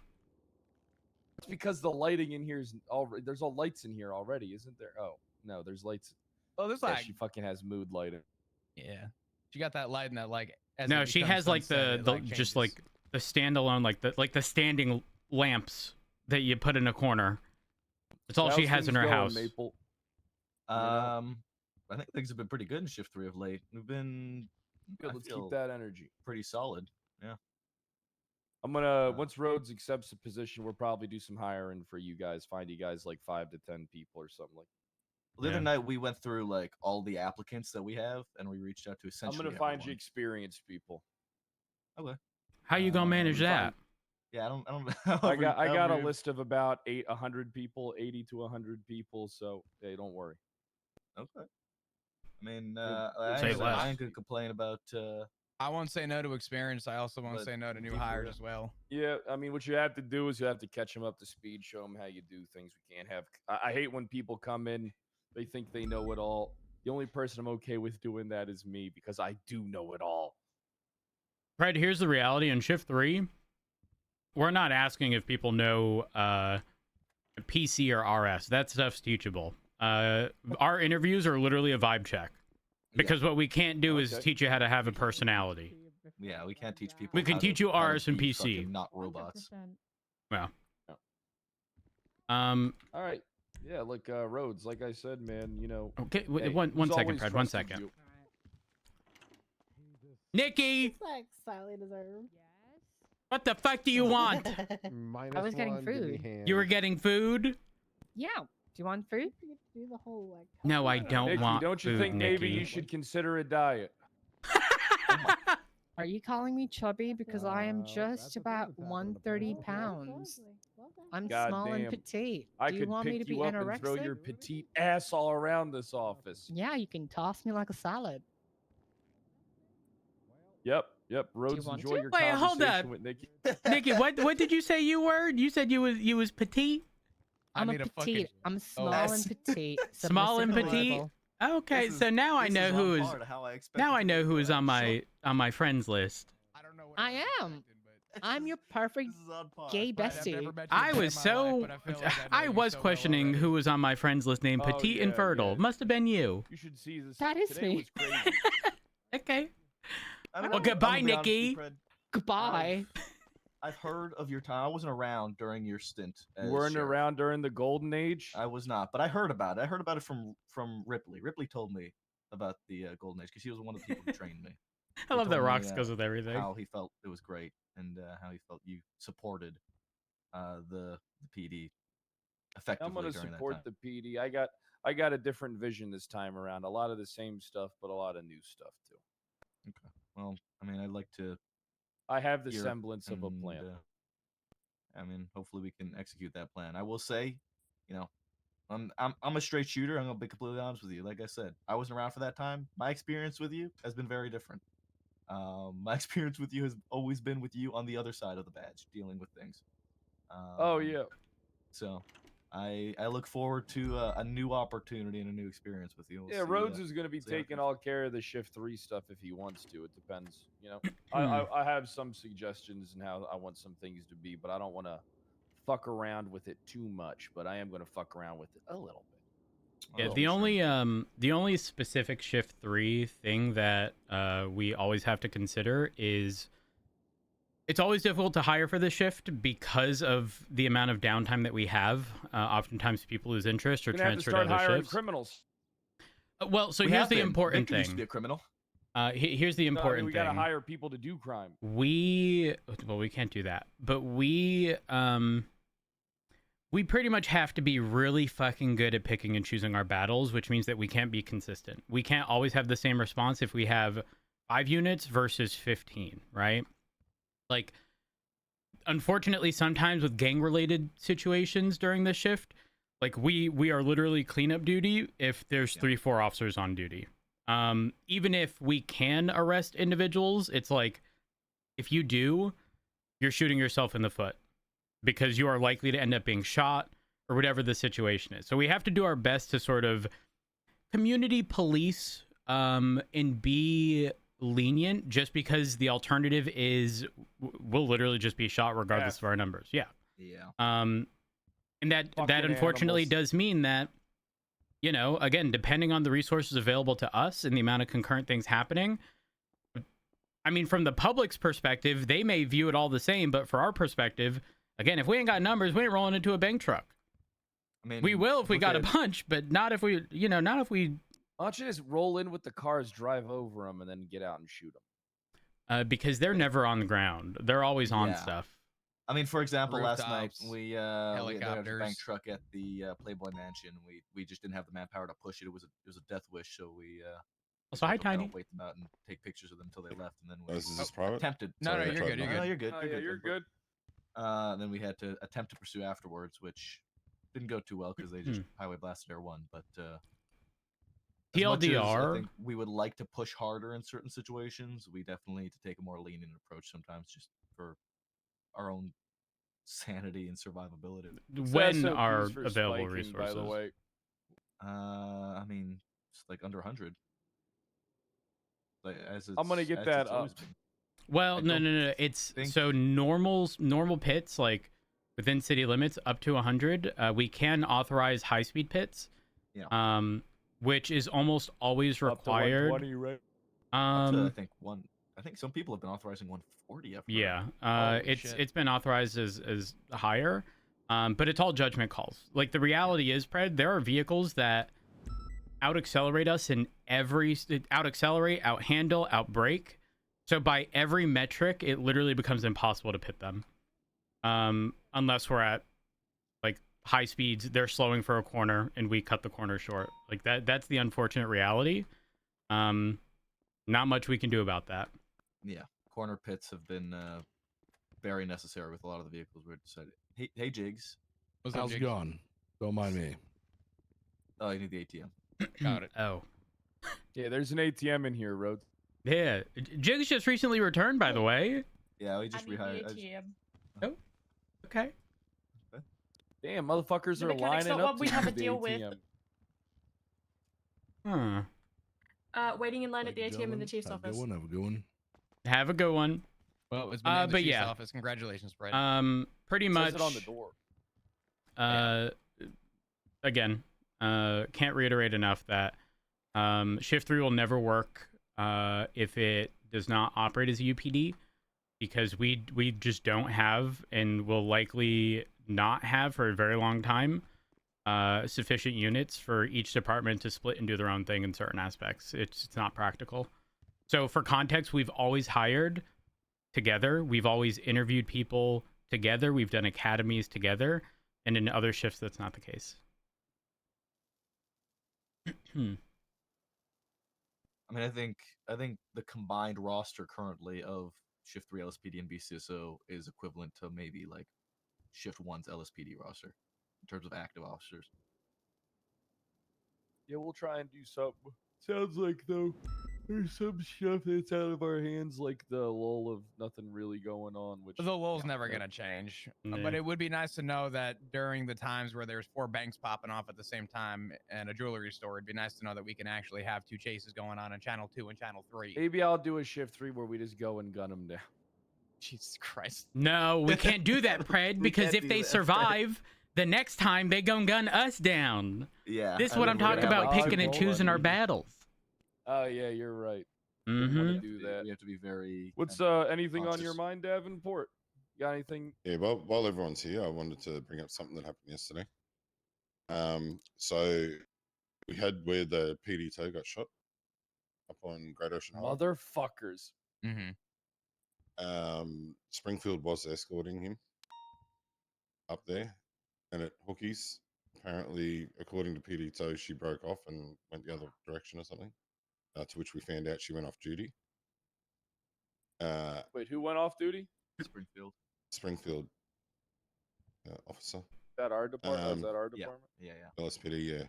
Speaker 2: It's because the lighting in here is already. There's all lights in here already, isn't there? Oh no, there's lights.
Speaker 7: Oh, there's
Speaker 2: Yeah,
Speaker 7: like.
Speaker 2: she fucking has mood lighting.
Speaker 7: Yeah. She got that light and that like. As
Speaker 1: No,
Speaker 7: it
Speaker 1: she
Speaker 7: becomes
Speaker 1: has like
Speaker 7: sunset,
Speaker 1: the
Speaker 7: it,
Speaker 1: just
Speaker 7: changes.
Speaker 1: like the standalone, like the standing lamps that you put in a corner. That's all she has in her house.
Speaker 2: Maple?
Speaker 6: I think things have been pretty good in shift 3 of late. We've been
Speaker 2: Good,
Speaker 6: I
Speaker 2: let's
Speaker 6: feel
Speaker 2: keep that energy.
Speaker 6: pretty solid. Yeah.
Speaker 2: I'm gonna once Rhodes accepts the position, we'll probably do some hiring for you guys. Find you guys like 5 to 10 people or something like.
Speaker 6: The other night we went through like all the applicants that we have, and we reached out to
Speaker 2: I'm
Speaker 6: essentially.
Speaker 2: gonna find you
Speaker 6: everyone.
Speaker 2: experienced people.
Speaker 6: Okay.
Speaker 1: How you gonna manage
Speaker 2: we
Speaker 1: that?
Speaker 2: find-
Speaker 6: Yeah, I don't.
Speaker 2: I got a
Speaker 6: however-
Speaker 2: list of about 100 people, 80 to 100 people. So hey, don't worry.
Speaker 6: Okay. I mean,
Speaker 1: Say less.
Speaker 6: I ain't gonna complain about.
Speaker 7: I won't say no to experience. I also won't
Speaker 6: But
Speaker 7: say no to new
Speaker 6: people,
Speaker 7: hires
Speaker 6: yeah.
Speaker 7: as well.
Speaker 2: Yeah, I mean, what you have to do is you have to catch them up to speed, show them how you do things. We can't have. I hate when people come in, they think they know it all. The only person I'm okay with doing that is me because I do know it all.
Speaker 1: Right, here's the reality. In shift 3, we're not asking if people know PC or RS. That stuff's teachable. Our interviews are literally a vibe check. Because what we can't do is teach you how to have a personality.
Speaker 6: Yeah, we can't teach people.
Speaker 1: We can
Speaker 6: how
Speaker 1: teach
Speaker 6: to-
Speaker 1: you
Speaker 6: how to
Speaker 1: RS and
Speaker 6: be
Speaker 1: PC.
Speaker 6: fucking Not robots.
Speaker 1: Well.
Speaker 2: All right. Yeah, look, Rhodes, like I said, man, you know.
Speaker 1: Okay,
Speaker 2: hey,
Speaker 1: one
Speaker 2: who's
Speaker 1: second,
Speaker 2: always
Speaker 1: Fred. One
Speaker 2: trusted
Speaker 1: second.
Speaker 2: you?
Speaker 1: Nikki,
Speaker 3: It's like slightly deserved.
Speaker 1: what the fuck do you want?
Speaker 11: I was getting food.
Speaker 1: You were getting food?
Speaker 11: Yeah. Do you want food?
Speaker 3: Do the whole like.
Speaker 1: No, I don't
Speaker 2: Nikki,
Speaker 1: want
Speaker 2: don't you
Speaker 1: food,
Speaker 2: think maybe
Speaker 1: Nikki.
Speaker 2: you should consider a diet?
Speaker 11: Are you calling me chubby? Because I am just about 130 pounds. I'm small and
Speaker 2: Goddamn.
Speaker 11: petite.
Speaker 2: I
Speaker 11: Do you
Speaker 2: could
Speaker 11: want me to
Speaker 2: pick
Speaker 11: be
Speaker 2: you up and throw
Speaker 11: anorexic?
Speaker 2: your petite ass all around this office.
Speaker 11: Yeah, you can toss me like a salad.
Speaker 2: Yep. Rhodes,
Speaker 11: want
Speaker 2: enjoy
Speaker 11: to?
Speaker 2: your
Speaker 1: Wait,
Speaker 2: conversation
Speaker 1: hold up.
Speaker 2: with Nikki.
Speaker 1: Nikki, what did you say you were? You said you was petite?
Speaker 11: I'm a
Speaker 7: need a
Speaker 11: petite.
Speaker 7: fucking-
Speaker 11: I'm
Speaker 7: Oh.
Speaker 11: small and petite.
Speaker 1: Small and
Speaker 11: submissive
Speaker 1: petite?
Speaker 11: level.
Speaker 1: Okay,
Speaker 6: This
Speaker 1: so
Speaker 6: is-
Speaker 1: now I
Speaker 6: this
Speaker 1: know
Speaker 6: is
Speaker 1: who
Speaker 6: on
Speaker 1: is
Speaker 6: par to how I
Speaker 1: now
Speaker 6: expected
Speaker 1: I
Speaker 6: it
Speaker 1: know
Speaker 6: to
Speaker 1: who
Speaker 6: go,
Speaker 1: is on
Speaker 6: actually.
Speaker 1: my friends list.
Speaker 7: I don't know what
Speaker 11: I am. I'm your perfect
Speaker 6: This is on par.
Speaker 11: gay
Speaker 7: Right, I've never
Speaker 11: bestie.
Speaker 7: met you a
Speaker 1: I
Speaker 7: day in
Speaker 1: was
Speaker 7: my
Speaker 1: so
Speaker 7: life, but I feel like I know
Speaker 1: I
Speaker 7: you
Speaker 1: was
Speaker 7: so well
Speaker 1: questioning
Speaker 7: already.
Speaker 1: who was on my friends list named
Speaker 2: Oh,
Speaker 1: Petite and
Speaker 2: yeah,
Speaker 1: Fertile.
Speaker 2: yeah.
Speaker 1: Must have been you.
Speaker 2: You should see this.
Speaker 11: That is
Speaker 2: Today
Speaker 11: me.
Speaker 2: was crazy.
Speaker 1: Okay.
Speaker 6: I mean,
Speaker 1: Well,
Speaker 6: I'm
Speaker 1: goodbye,
Speaker 6: gonna be honest with you,
Speaker 1: Nikki.
Speaker 6: Fred.
Speaker 11: Goodbye.
Speaker 6: I've heard of your time. I wasn't around during your stint.
Speaker 2: You
Speaker 6: as
Speaker 2: weren't
Speaker 6: sheriff.
Speaker 2: around during the golden age?
Speaker 6: I was not, but I heard about it. I heard about it from Ripley. Ripley told me about the golden age because he was one of the people who trained me.
Speaker 1: I
Speaker 6: He
Speaker 1: love that
Speaker 6: told me,
Speaker 1: Rocks goes with everything.
Speaker 6: How he felt it was great, and how he felt you supported the PD effectively
Speaker 2: I'm gonna
Speaker 6: during
Speaker 2: support
Speaker 6: that time.
Speaker 2: the PD. I got a different vision this time around. A lot of the same stuff, but a lot of new stuff too.
Speaker 6: Okay. Well, I mean, I'd like to.
Speaker 2: I have the
Speaker 6: hear
Speaker 2: semblance of a
Speaker 6: and,
Speaker 2: plan.
Speaker 6: I mean, hopefully we can execute that plan. I will say, you know, I'm a straight shooter. I'm gonna be completely honest with you. Like I said, I wasn't around for that time. My experience with you has been very different. My experience with you has always been with you on the other side of the badge, dealing with things.
Speaker 2: Oh yeah.
Speaker 6: So, I look forward to a new opportunity and a new experience with you. We'll
Speaker 2: Yeah,
Speaker 6: see,
Speaker 2: Rhodes is going to be
Speaker 6: see how it
Speaker 2: taking
Speaker 6: goes.
Speaker 2: all care of the shift 3 stuff if he wants to. It depends, you know. I have some suggestions and how I want some things to be, but I don't want to fuck around with it too much. But I am going to fuck around with it a little bit.
Speaker 1: Yeah,
Speaker 6: Oh,
Speaker 1: the only specific shift 3 thing that we always have to consider is it's always difficult to hire for the shift because of the amount of downtime that we have. Oftentimes people lose interest or
Speaker 2: You're gonna have to
Speaker 1: transfer to
Speaker 2: start
Speaker 1: other
Speaker 2: hiring
Speaker 1: shifts.
Speaker 2: criminals.
Speaker 1: Well, so
Speaker 6: We
Speaker 1: here's
Speaker 6: have
Speaker 1: the
Speaker 6: been.
Speaker 1: important
Speaker 6: Victor used to be
Speaker 1: thing.
Speaker 6: a criminal.
Speaker 1: Here's the
Speaker 2: No, I mean,
Speaker 1: important
Speaker 2: we
Speaker 1: thing.
Speaker 2: got to hire people to do crime.
Speaker 1: We can't do that, but we pretty much have to be really fucking good at picking and choosing our battles, which means that we can't be consistent. We can't always have the same response if we have 5 units versus 15, right? Like, unfortunately, sometimes with gang-related situations during the shift, like we are literally cleanup duty if there's 3-4 officers on duty. Even if we can arrest individuals, it's like, if you do, you're shooting yourself in the foot because you are likely to end up being shot or whatever the situation is. So we have to do our best to sort of community police and be lenient, just because the alternative is we'll literally just be shot regardless of our numbers. Yeah. And that
Speaker 2: Fucking
Speaker 1: unfortunately
Speaker 2: animals.
Speaker 1: does mean that, you know, again, depending on the resources available to us and the amount of concurrent things happening, I mean, from the public's perspective, they may view it all the same, but for our perspective, again, if we ain't got numbers, we ain't rolling into a bank truck.
Speaker 6: I mean,
Speaker 1: We will if we
Speaker 6: look
Speaker 1: got a
Speaker 6: at-
Speaker 1: bunch, but not if we, you know, not if we,
Speaker 2: Why don't you just roll in with the cars, drive over them, and then get out and shoot them?
Speaker 1: because they're never on the ground. They're always on
Speaker 6: Yeah.
Speaker 1: stuff.
Speaker 6: I mean, for example, last night
Speaker 7: Rooftops,
Speaker 6: we there was a bank
Speaker 7: helicopters.
Speaker 6: truck at the Playboy Mansion. We just didn't have the manpower to push it. It was a death wish, so we
Speaker 1: Also, hi,
Speaker 6: took out,
Speaker 1: Tiny.
Speaker 6: wait them out and take pictures of them until they left, and then we
Speaker 10: Is this private?
Speaker 6: attempted.
Speaker 7: No,
Speaker 10: Sorry,
Speaker 7: no,
Speaker 10: I
Speaker 7: you're
Speaker 10: tried
Speaker 7: good. You're
Speaker 10: not-
Speaker 6: No,
Speaker 7: good.
Speaker 6: you're good.
Speaker 2: Oh,
Speaker 6: You're
Speaker 2: yeah,
Speaker 6: good.
Speaker 2: you're good.
Speaker 6: Then we had to attempt to pursue afterwards, which didn't go too well because they just highway blasted Air 1. But as much as I
Speaker 1: TLDR.
Speaker 6: think we would like to push harder in certain situations, we definitely need to take a more lenient approach sometimes, just for our own sanity and survivability.
Speaker 1: When
Speaker 2: SOPs
Speaker 1: are
Speaker 2: for
Speaker 1: available
Speaker 2: spiking,
Speaker 1: resources?
Speaker 2: by the way.
Speaker 6: I mean, it's like under 100. Like as it's,
Speaker 2: I'm gonna get
Speaker 6: as
Speaker 2: that
Speaker 6: it's always
Speaker 2: up.
Speaker 6: been.
Speaker 1: Well,
Speaker 6: I
Speaker 1: no,
Speaker 6: don't
Speaker 1: no, no. It's
Speaker 6: think-
Speaker 1: so normal pits like within city limits up to 100. We can authorize high speed pits.
Speaker 6: Yeah.
Speaker 1: Which is almost always
Speaker 2: Up to
Speaker 1: required.
Speaker 2: 120, right?
Speaker 6: Up to, I think some people have been authorizing 140. I've heard.
Speaker 1: Yeah.
Speaker 7: Holy
Speaker 1: It's
Speaker 7: shit.
Speaker 1: it's been authorized as higher. But it's all judgment calls. Like the reality is, Pred, there are vehicles that out accelerate us in every out accelerate, out handle, out brake. So by every metric, it literally becomes impossible to pit them. Unless we're at like high speeds, they're slowing for a corner and we cut the corner short. Like that's the unfortunate reality. Not much we can do about that.
Speaker 6: Yeah, corner pits have been very necessary with a lot of the vehicles we decided. Hey, Jigs.
Speaker 7: What's up,
Speaker 8: How's it
Speaker 7: Jigs?
Speaker 8: going? Don't mind me.
Speaker 6: Oh, you need the ATM.
Speaker 7: Got it.
Speaker 1: Oh.
Speaker 2: Yeah, there's an ATM in here, Rhodes.
Speaker 1: Yeah. Jigs just recently returned, by the way.
Speaker 6: Yeah, we just
Speaker 4: I need the
Speaker 6: rehired.
Speaker 4: ATM.
Speaker 1: Oh. Okay.
Speaker 2: Damn, motherfuckers
Speaker 4: The
Speaker 2: are
Speaker 4: mechanic's
Speaker 2: lining
Speaker 4: not
Speaker 2: up
Speaker 4: what we
Speaker 2: to
Speaker 4: have
Speaker 2: use
Speaker 4: a
Speaker 2: the
Speaker 4: deal with.
Speaker 2: ATM.
Speaker 1: Huh.
Speaker 4: Waiting in line at the ATM in the chief's office.
Speaker 8: Have a good one.
Speaker 1: Have a good one.
Speaker 7: Well, it's been in the
Speaker 1: but
Speaker 7: chief's
Speaker 1: yeah.
Speaker 7: office. Congratulations, Brett.
Speaker 1: Pretty
Speaker 2: It
Speaker 1: much.
Speaker 2: says it on the door.
Speaker 1: Again, can't reiterate enough that shift 3 will never work if it does not operate as a UPD, because we just don't have and will likely not have for a very long time sufficient units for each department to split and do their own thing in certain aspects. It's not practical. So for context, we've always hired together. We've always interviewed people together. We've done academies together. And in other shifts, that's not the case.
Speaker 6: I mean, I think the combined roster currently of Shift 3 LSPD and BCSO is equivalent to maybe like Shift 1's LSPD roster in terms of active officers.
Speaker 2: Yeah, we'll try and do something. Sounds like, though, there's some stuff that's out of our hands, like the lull of nothing really going on, which...
Speaker 7: The lull's never going to change.
Speaker 1: Yeah.
Speaker 7: But it would be nice to know that during the times where there's 4 banks popping off at the same time and a jewelry store, it'd be nice to know that we can actually have 2 chases going on in Channel 2 and Channel 3.
Speaker 2: Maybe I'll do a shift 3 where we just go and gun them down.
Speaker 7: Jesus Christ.
Speaker 1: No, we can't do that, Pred, because
Speaker 6: can't
Speaker 1: if
Speaker 6: do
Speaker 1: they
Speaker 6: that, Pred.
Speaker 1: survive, the next time they gon' gun us down.
Speaker 6: Yeah.
Speaker 1: This is
Speaker 6: and
Speaker 1: what
Speaker 6: then
Speaker 1: I'm
Speaker 6: we're gonna
Speaker 1: talking
Speaker 6: have,
Speaker 1: about,
Speaker 6: like,
Speaker 1: picking and
Speaker 2: people
Speaker 1: choosing our
Speaker 2: running.
Speaker 1: battles.
Speaker 2: Oh, yeah, you're right.
Speaker 1: Mm-hmm.
Speaker 2: Want to do that.
Speaker 6: We have to be very.
Speaker 2: What's
Speaker 6: kind of
Speaker 2: anything on your
Speaker 6: conscious.
Speaker 2: mind, Davenport? Got anything?
Speaker 10: Yeah, while everyone's here, I wanted to bring up something that happened yesterday. So we had where the PD tow got shot up on Great Ocean Highway.
Speaker 2: Motherfuckers.
Speaker 7: Mm-hmm.
Speaker 10: Springfield was escorting him up there, and at Hookies, apparently, according to PD tow, she broke off and went the other direction or something. To which we found out she went off duty.
Speaker 2: Wait, who went off duty?
Speaker 6: Springfield.
Speaker 10: Springfield officer.
Speaker 2: Is that our department? Is that our
Speaker 6: Yeah.
Speaker 2: department?
Speaker 6: Yeah.
Speaker 10: LSPD, yeah.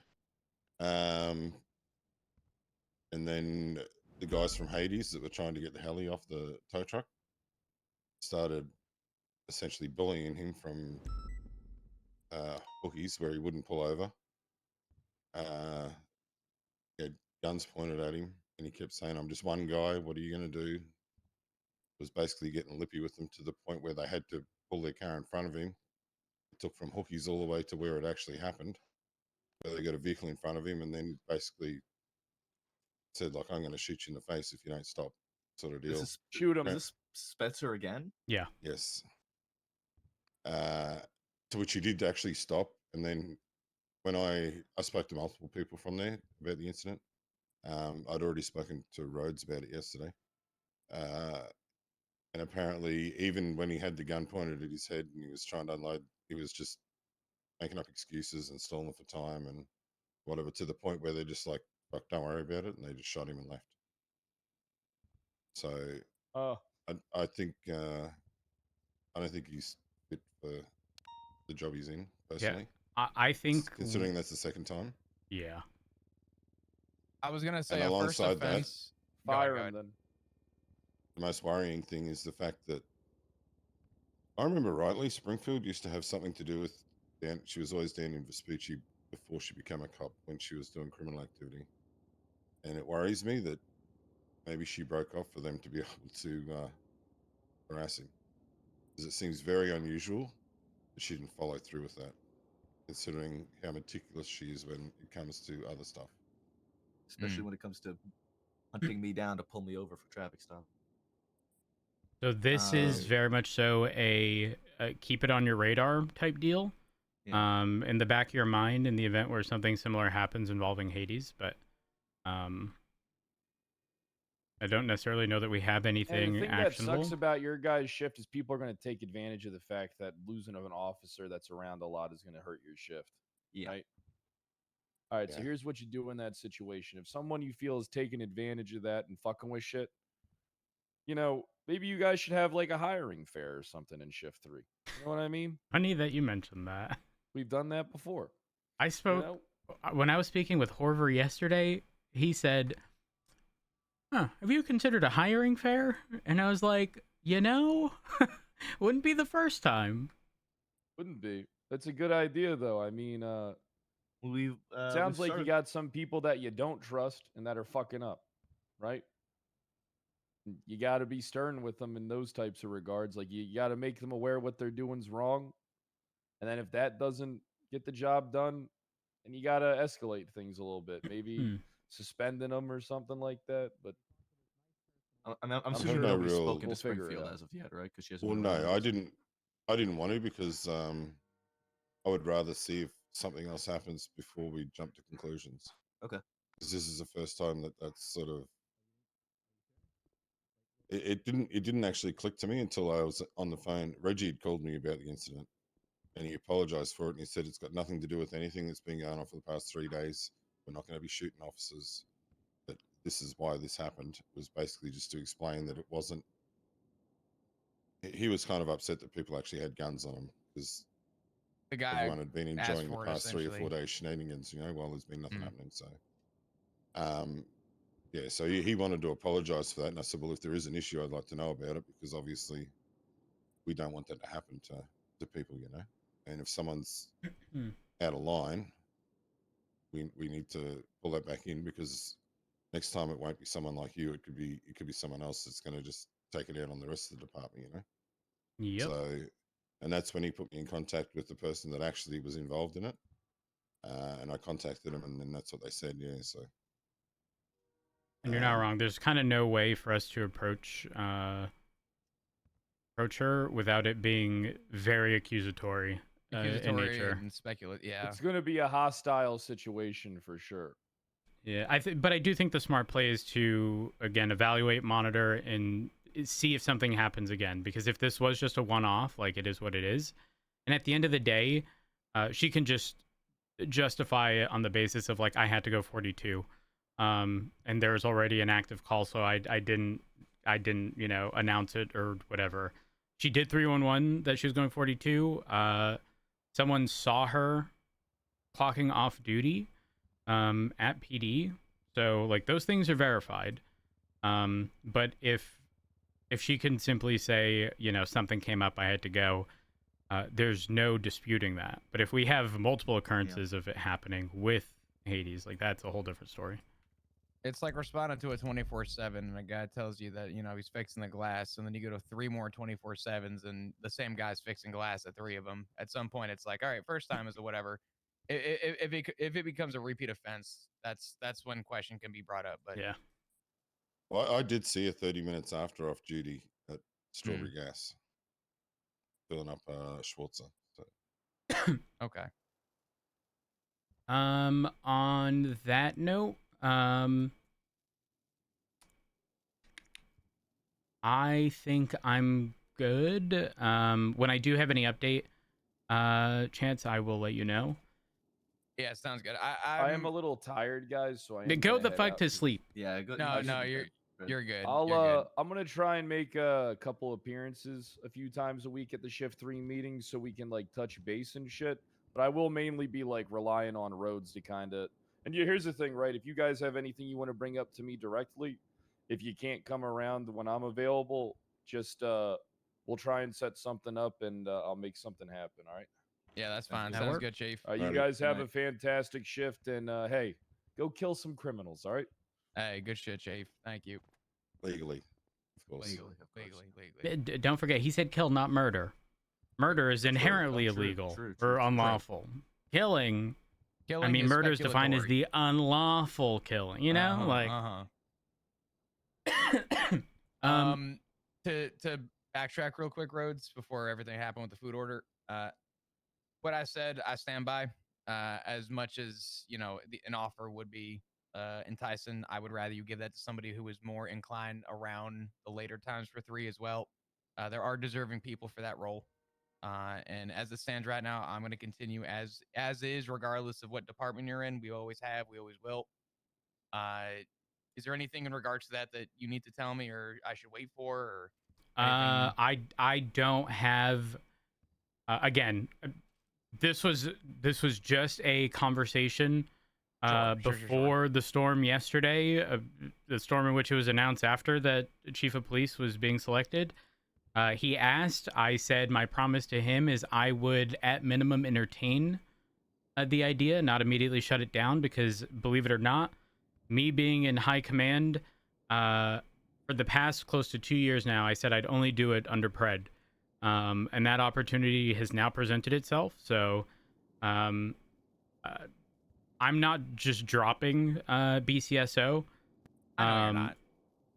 Speaker 10: And then the guys from Hades that were trying to get the heli off the tow truck started essentially bullying him from Hookies, where he wouldn't pull over. He had guns pointed at him, and he kept saying, "I'm just one guy. What are you going to do?" Was basically getting lippy with them to the point where they had to pull their car in front of him. It took from Hookies all the way to where it actually happened, where they got a vehicle in front of him, and then basically said, like, "I'm going to shoot you in the face if you don't stop," sort of deal.
Speaker 2: Shoot him.
Speaker 6: Is this Spencer again?
Speaker 1: Yeah.
Speaker 10: Yes. To which he did actually stop, and then when I spoke to multiple people from there about the incident. I'd already spoken to Rhodes about it yesterday. And apparently, even when he had the gun pointed at his head and he was trying to unload, he was just making up excuses and stalling for time and whatever, to the point where they're just like, "Fuck, don't worry about it," and they just shot him and left. So I think I don't think he's fit for the job he's in,
Speaker 1: Yeah,
Speaker 10: personally.
Speaker 1: I think
Speaker 10: Considering that's the second time.
Speaker 1: Yeah.
Speaker 7: I was gonna say
Speaker 10: And
Speaker 7: a first
Speaker 10: alongside that,
Speaker 7: offense. Go
Speaker 2: Fire
Speaker 7: ahead.
Speaker 2: him then.
Speaker 10: the most worrying thing is the fact that I remember rightly, Springfield used to have something to do with Dan. She was always Dan in Vespucci before she became a cop when she was doing criminal activity. And it worries me that maybe she broke off for them to be able to harass him. Because it seems very unusual that she didn't follow through with that, considering how meticulous she is when it comes to other stuff.
Speaker 6: Especially when it comes to hunting me down to pull me over for traffic stop.
Speaker 1: So this is very much so a keep it on your radar type deal.
Speaker 6: Yeah.
Speaker 1: In the back of your mind in the event where something similar happens involving Hades, but I don't necessarily know that we have
Speaker 2: And
Speaker 1: anything
Speaker 2: the thing
Speaker 1: actionable.
Speaker 2: that sucks about your guys' shift is people are going to take advantage of the fact that losing of an officer that's around a lot is going to hurt your shift.
Speaker 6: Yeah.
Speaker 2: Right? All right, so here's what you do in that situation. If someone you feel is taking advantage of that and fucking with shit, you know, maybe you guys should have like a hiring fair or something in shift 3. You know what I mean?
Speaker 1: Funny that you mentioned that.
Speaker 2: We've done that before.
Speaker 1: I spoke when I was speaking with Horver yesterday. He said, "Huh, have you considered a hiring fair?" And I was like, wouldn't be the first time.
Speaker 2: Wouldn't be. That's a good idea, though. I mean,
Speaker 6: we've
Speaker 2: sounds like you
Speaker 6: started-
Speaker 2: got some people that you don't trust and that are fucking up, right? You got to be stern with them in those types of regards. Like you got to make them aware what they're doing's wrong, and then if that doesn't get the job done, then you got to escalate things a little bit. Maybe suspending them or something like that. But
Speaker 6: I'm
Speaker 10: I
Speaker 6: assuming
Speaker 10: have no
Speaker 6: nobody's
Speaker 10: real-
Speaker 6: spoken
Speaker 2: We'll
Speaker 6: to
Speaker 2: figure it
Speaker 6: Springfield
Speaker 2: out.
Speaker 6: as of yet, right? Because she hasn't
Speaker 10: Well,
Speaker 6: been around
Speaker 10: no,
Speaker 6: with us.
Speaker 10: I didn't want to because I would rather see if something else happens before we jump to conclusions.
Speaker 6: Okay.
Speaker 10: Because this is the first time that that's sort of it didn't actually click to me until I was on the phone. Reggie had called me about the incident, and he apologized for it, and he said it's got nothing to do with anything that's been going on for the past 3 days. We're not going to be shooting officers. That this is why this happened. It was basically just to explain that it wasn't. He was kind of upset that people actually had guns on them because
Speaker 7: The guy
Speaker 10: everyone had been
Speaker 7: asked
Speaker 10: enjoying the
Speaker 7: for it,
Speaker 10: past 3 or 4
Speaker 7: essentially.
Speaker 10: days shenanigans, while there's been nothing happening. So, yeah, so he wanted to apologize for that. And I said, well, if there is an issue, I'd like to know about it because obviously we don't want that to happen to people, And if someone's out of line, we need to pull that back in because next time it won't be someone like you. It could be someone else that's going to just take it out on the rest of the department,
Speaker 1: Yep.
Speaker 10: So, and that's when he put me in contact with the person that actually was involved in it. And I contacted them, and then that's what they said. Yeah, so.
Speaker 1: And you're not wrong. There's kind of no way for us to approach her without it being very accusatory, in nature.
Speaker 7: And speculative. Yeah.
Speaker 2: it's going to be a hostile situation for sure.
Speaker 1: Yeah, but I do think the smart play is to again evaluate, monitor, and see if something happens again. Because if this was just a one-off, like it is what it is, and at the end of the day, she can just justify it on the basis of like I had to go 42, and there's already an active call, so I didn't announce it or whatever. She did 311 that she was going 42. Someone saw her clocking off duty at PD, so like those things are verified. But if she can simply say something came up, I had to go, there's no disputing that. But if we have multiple occurrences of it happening with Hades, like that's a whole different story.
Speaker 7: It's like responding to a 24/7 and a guy tells you that, he's fixing the glass, and then you go to 3 more 24/7s and the same guy's fixing glass at 3 of them. At some point, it's like, all right, first time is a whatever. If it becomes a repeat offense, that's when question can be brought up. But
Speaker 1: yeah.
Speaker 10: Well, I did see her 30 minutes after off duty at Strawberry Gas, filling up Schwarzer. So.
Speaker 7: Okay.
Speaker 1: On that note, I think I'm good. When I do have any update, Chance, I will let you know.
Speaker 7: Yeah, sounds good.
Speaker 2: I am a little tired, guys, so I am
Speaker 1: Go
Speaker 2: gonna
Speaker 1: the
Speaker 2: head
Speaker 1: fuck
Speaker 2: out
Speaker 1: to
Speaker 2: to-
Speaker 1: sleep.
Speaker 6: Yeah, go,
Speaker 7: No, you're You're good.
Speaker 2: I'll
Speaker 7: You're good.
Speaker 2: I'm gonna try and make a couple appearances a few times a week at the shift 3 meetings so we can like touch base and shit. But I will mainly be like relying on Rhodes to kind of. And here's the thing, right? If you guys have anything you want to bring up to me directly, if you can't come around when I'm available, just we'll try and set something up and I'll make something happen. All right.
Speaker 7: Yeah, that's fine.
Speaker 1: That
Speaker 7: Sounds
Speaker 1: work?
Speaker 7: good, Chief.
Speaker 2: You
Speaker 10: Alrighty.
Speaker 2: guys have
Speaker 6: Alright.
Speaker 2: a fantastic shift and hey, go kill some criminals. All right.
Speaker 7: Hey, good shit, Chief. Thank you.
Speaker 10: Legally, of course.
Speaker 7: Legally.
Speaker 1: Don't forget, he said kill, not murder. Murder is inherently
Speaker 6: true,
Speaker 1: illegal
Speaker 6: true,
Speaker 1: or
Speaker 6: true.
Speaker 1: unlawful. Killing, I mean,
Speaker 7: is
Speaker 1: murder is defined as
Speaker 7: speculatory.
Speaker 1: the unlawful killing. You know, like.
Speaker 7: To backtrack real quick, Rhodes, before everything happened with the food order. What I said, I stand by. As much as an offer would be enticing, I would rather you give that to somebody who is more inclined around the later times for 3 as well. There are deserving people for that role. And as it stands right now, I'm going to continue as is, regardless of what department you're in. We always have, we always will. Is there anything in regards to that you need to tell me, or I should wait for, or anything?
Speaker 1: I don't have. Again, this was just a conversation before the storm yesterday, the storm in which it was announced after that Chief of Police was being selected. He asked. I said my promise to him is I would at minimum entertain the idea, not immediately shut it down, because believe it or not, me being in high command for the past close to 2 years now, I said I'd only do it under pred. And that opportunity has now presented itself. So I'm not just dropping BCSO.
Speaker 7: I know you're not.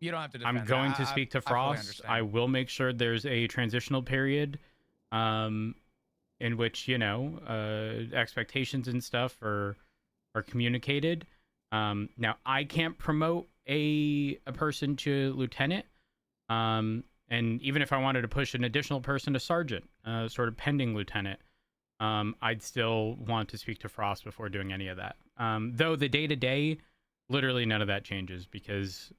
Speaker 7: You don't have to defend
Speaker 1: I'm going
Speaker 7: that.
Speaker 1: to speak to
Speaker 7: I fully
Speaker 1: Frost.
Speaker 7: understand.
Speaker 1: I will make sure there's a transitional period in which, expectations and stuff are communicated. Now, I can't promote a person to lieutenant. And even if I wanted to push an additional person to sergeant, sort of pending lieutenant, I'd still want to speak to Frost before doing any of that. Though the day-to-day, literally none of that changes because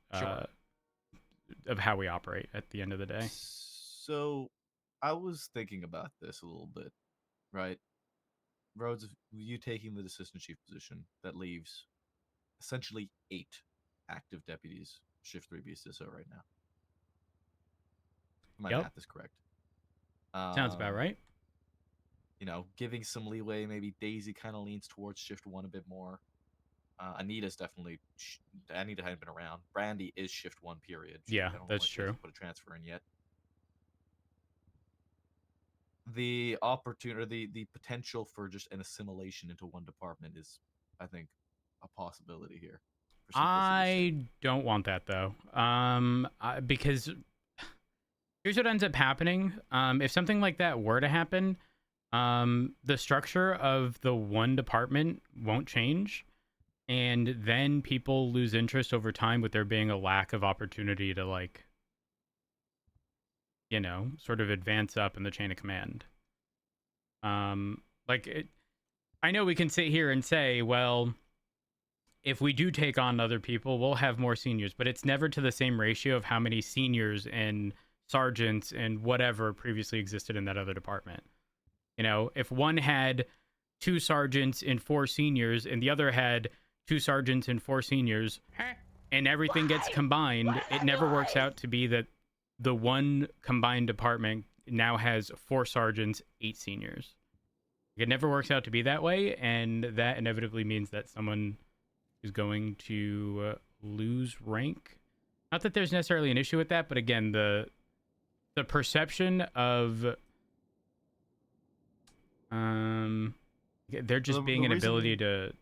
Speaker 1: of how we operate at the end of the day.
Speaker 6: So I was thinking about this a little bit, right? Rhodes, you taking the assistant chief position, that leaves essentially 8 active deputies, shift 3 BSSO right now. My math is correct.
Speaker 1: Sounds about right.
Speaker 6: Giving some leeway. Maybe Daisy kind of leans towards shift 1 a bit more. Anita's definitely. Anita hadn't been around. Brandy is shift 1. Period.
Speaker 1: Yeah, that's true.
Speaker 6: Put a transfer in yet. The opportunity, the potential for just an assimilation into one department is, I think, a possibility here.
Speaker 1: I don't want that though, because here's what ends up happening. If something like that were to happen, the structure of the one department won't change, and then people lose interest over time with there being a lack of opportunity to sort of advance up in the chain of command. I know we can sit here and say, well, if we do take on other people, we'll have more seniors, but it's never to the same ratio of how many seniors and sergeants and whatever previously existed in that other department. If one had 2 sergeants and 4 seniors and the other had 2 sergeants and 4 seniors and everything gets combined, it never works out to be that the one combined department now has 4 sergeants, 8 seniors. It never works out to be that way, and that inevitably means that someone is going to lose rank. Not that there's necessarily an issue with that, but again, the perception of there just being an ability to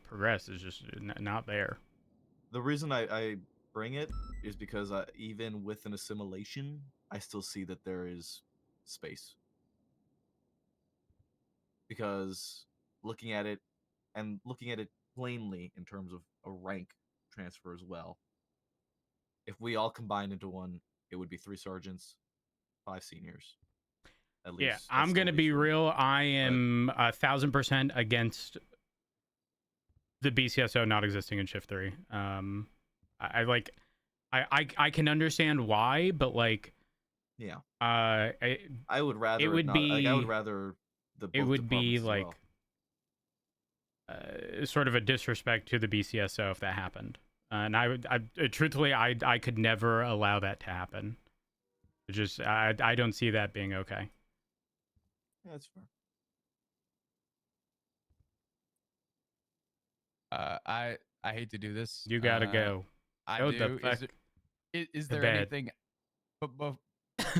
Speaker 1: progress is just not there.
Speaker 6: The reason I bring it is because even with an assimilation, I still see that there is space. Because looking at it plainly in terms of a rank transfer as well, if we all combined into one, it would be 3 sergeants, 5 seniors. At least.
Speaker 1: Yeah, I'm gonna be real. I am 1,000% against the BCSO not existing in shift 3. I like, I can understand why, but like,
Speaker 6: Yeah.
Speaker 1: I
Speaker 6: would rather
Speaker 1: it would
Speaker 6: not.
Speaker 1: be,
Speaker 6: Like, I would rather the
Speaker 1: it
Speaker 6: both
Speaker 1: would be
Speaker 6: departments as
Speaker 1: like,
Speaker 6: well.
Speaker 1: sort of a disrespect to the BCSO if that happened. And truthfully, I could never allow that to happen. It just, I don't see that being okay.
Speaker 6: Yeah, that's fair.
Speaker 7: I hate to do this.
Speaker 1: You gotta go.
Speaker 7: I
Speaker 1: Go
Speaker 7: do.
Speaker 1: the fuck
Speaker 7: Is
Speaker 1: to
Speaker 7: there
Speaker 1: bed.
Speaker 7: anything? But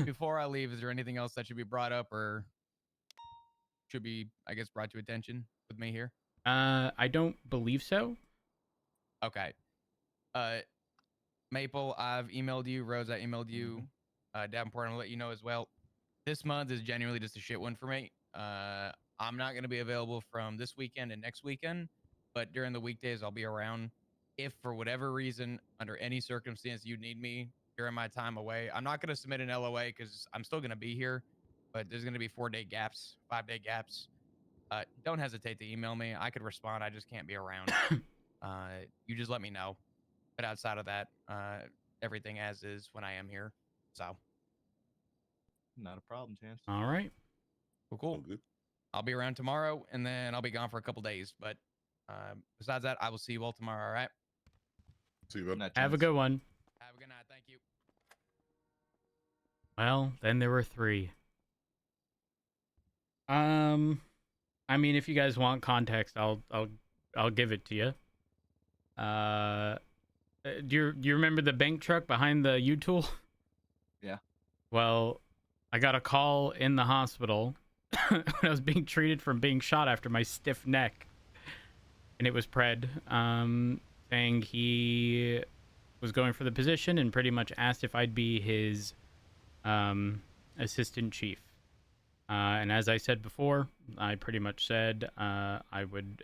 Speaker 7: before I leave, is there anything else that should be brought up or should be, I guess, brought to attention with me here?
Speaker 1: I don't believe so.
Speaker 7: Okay. Maple, I've emailed you. Rose, I emailed you. Davenport, I'm gonna let you know as well. This month is genuinely just a shit one for me. I'm not gonna be available from this weekend and next weekend, but during the weekdays I'll be around. If for whatever reason, under any circumstance, you need me during my time away, I'm not gonna submit an LOA because I'm still gonna be here, but there's gonna be 4-day gaps, 5-day gaps. Don't hesitate to email me. I could respond. I just can't be around. You just let me know. But outside of that, everything as is when I am here. So
Speaker 6: Not a problem, Chance.
Speaker 1: All right.
Speaker 7: Cool. I'll be around tomorrow, and then I'll be gone for a couple days. But besides that, I will see you all tomorrow. All right.
Speaker 10: See you, bud.
Speaker 1: Have a good one.
Speaker 7: Have a good night. Thank you.
Speaker 1: Well, then there were 3. I mean, if you guys want context, I'll give it to you. Do you remember the bank truck behind the U-Tool?
Speaker 6: Yeah.
Speaker 1: Well, I got a call in the hospital when I was being treated from being shot after my stiff neck, and it was Pred, saying he was going for the position and pretty much asked if I'd be his assistant chief. And as I said before, I pretty much said I would.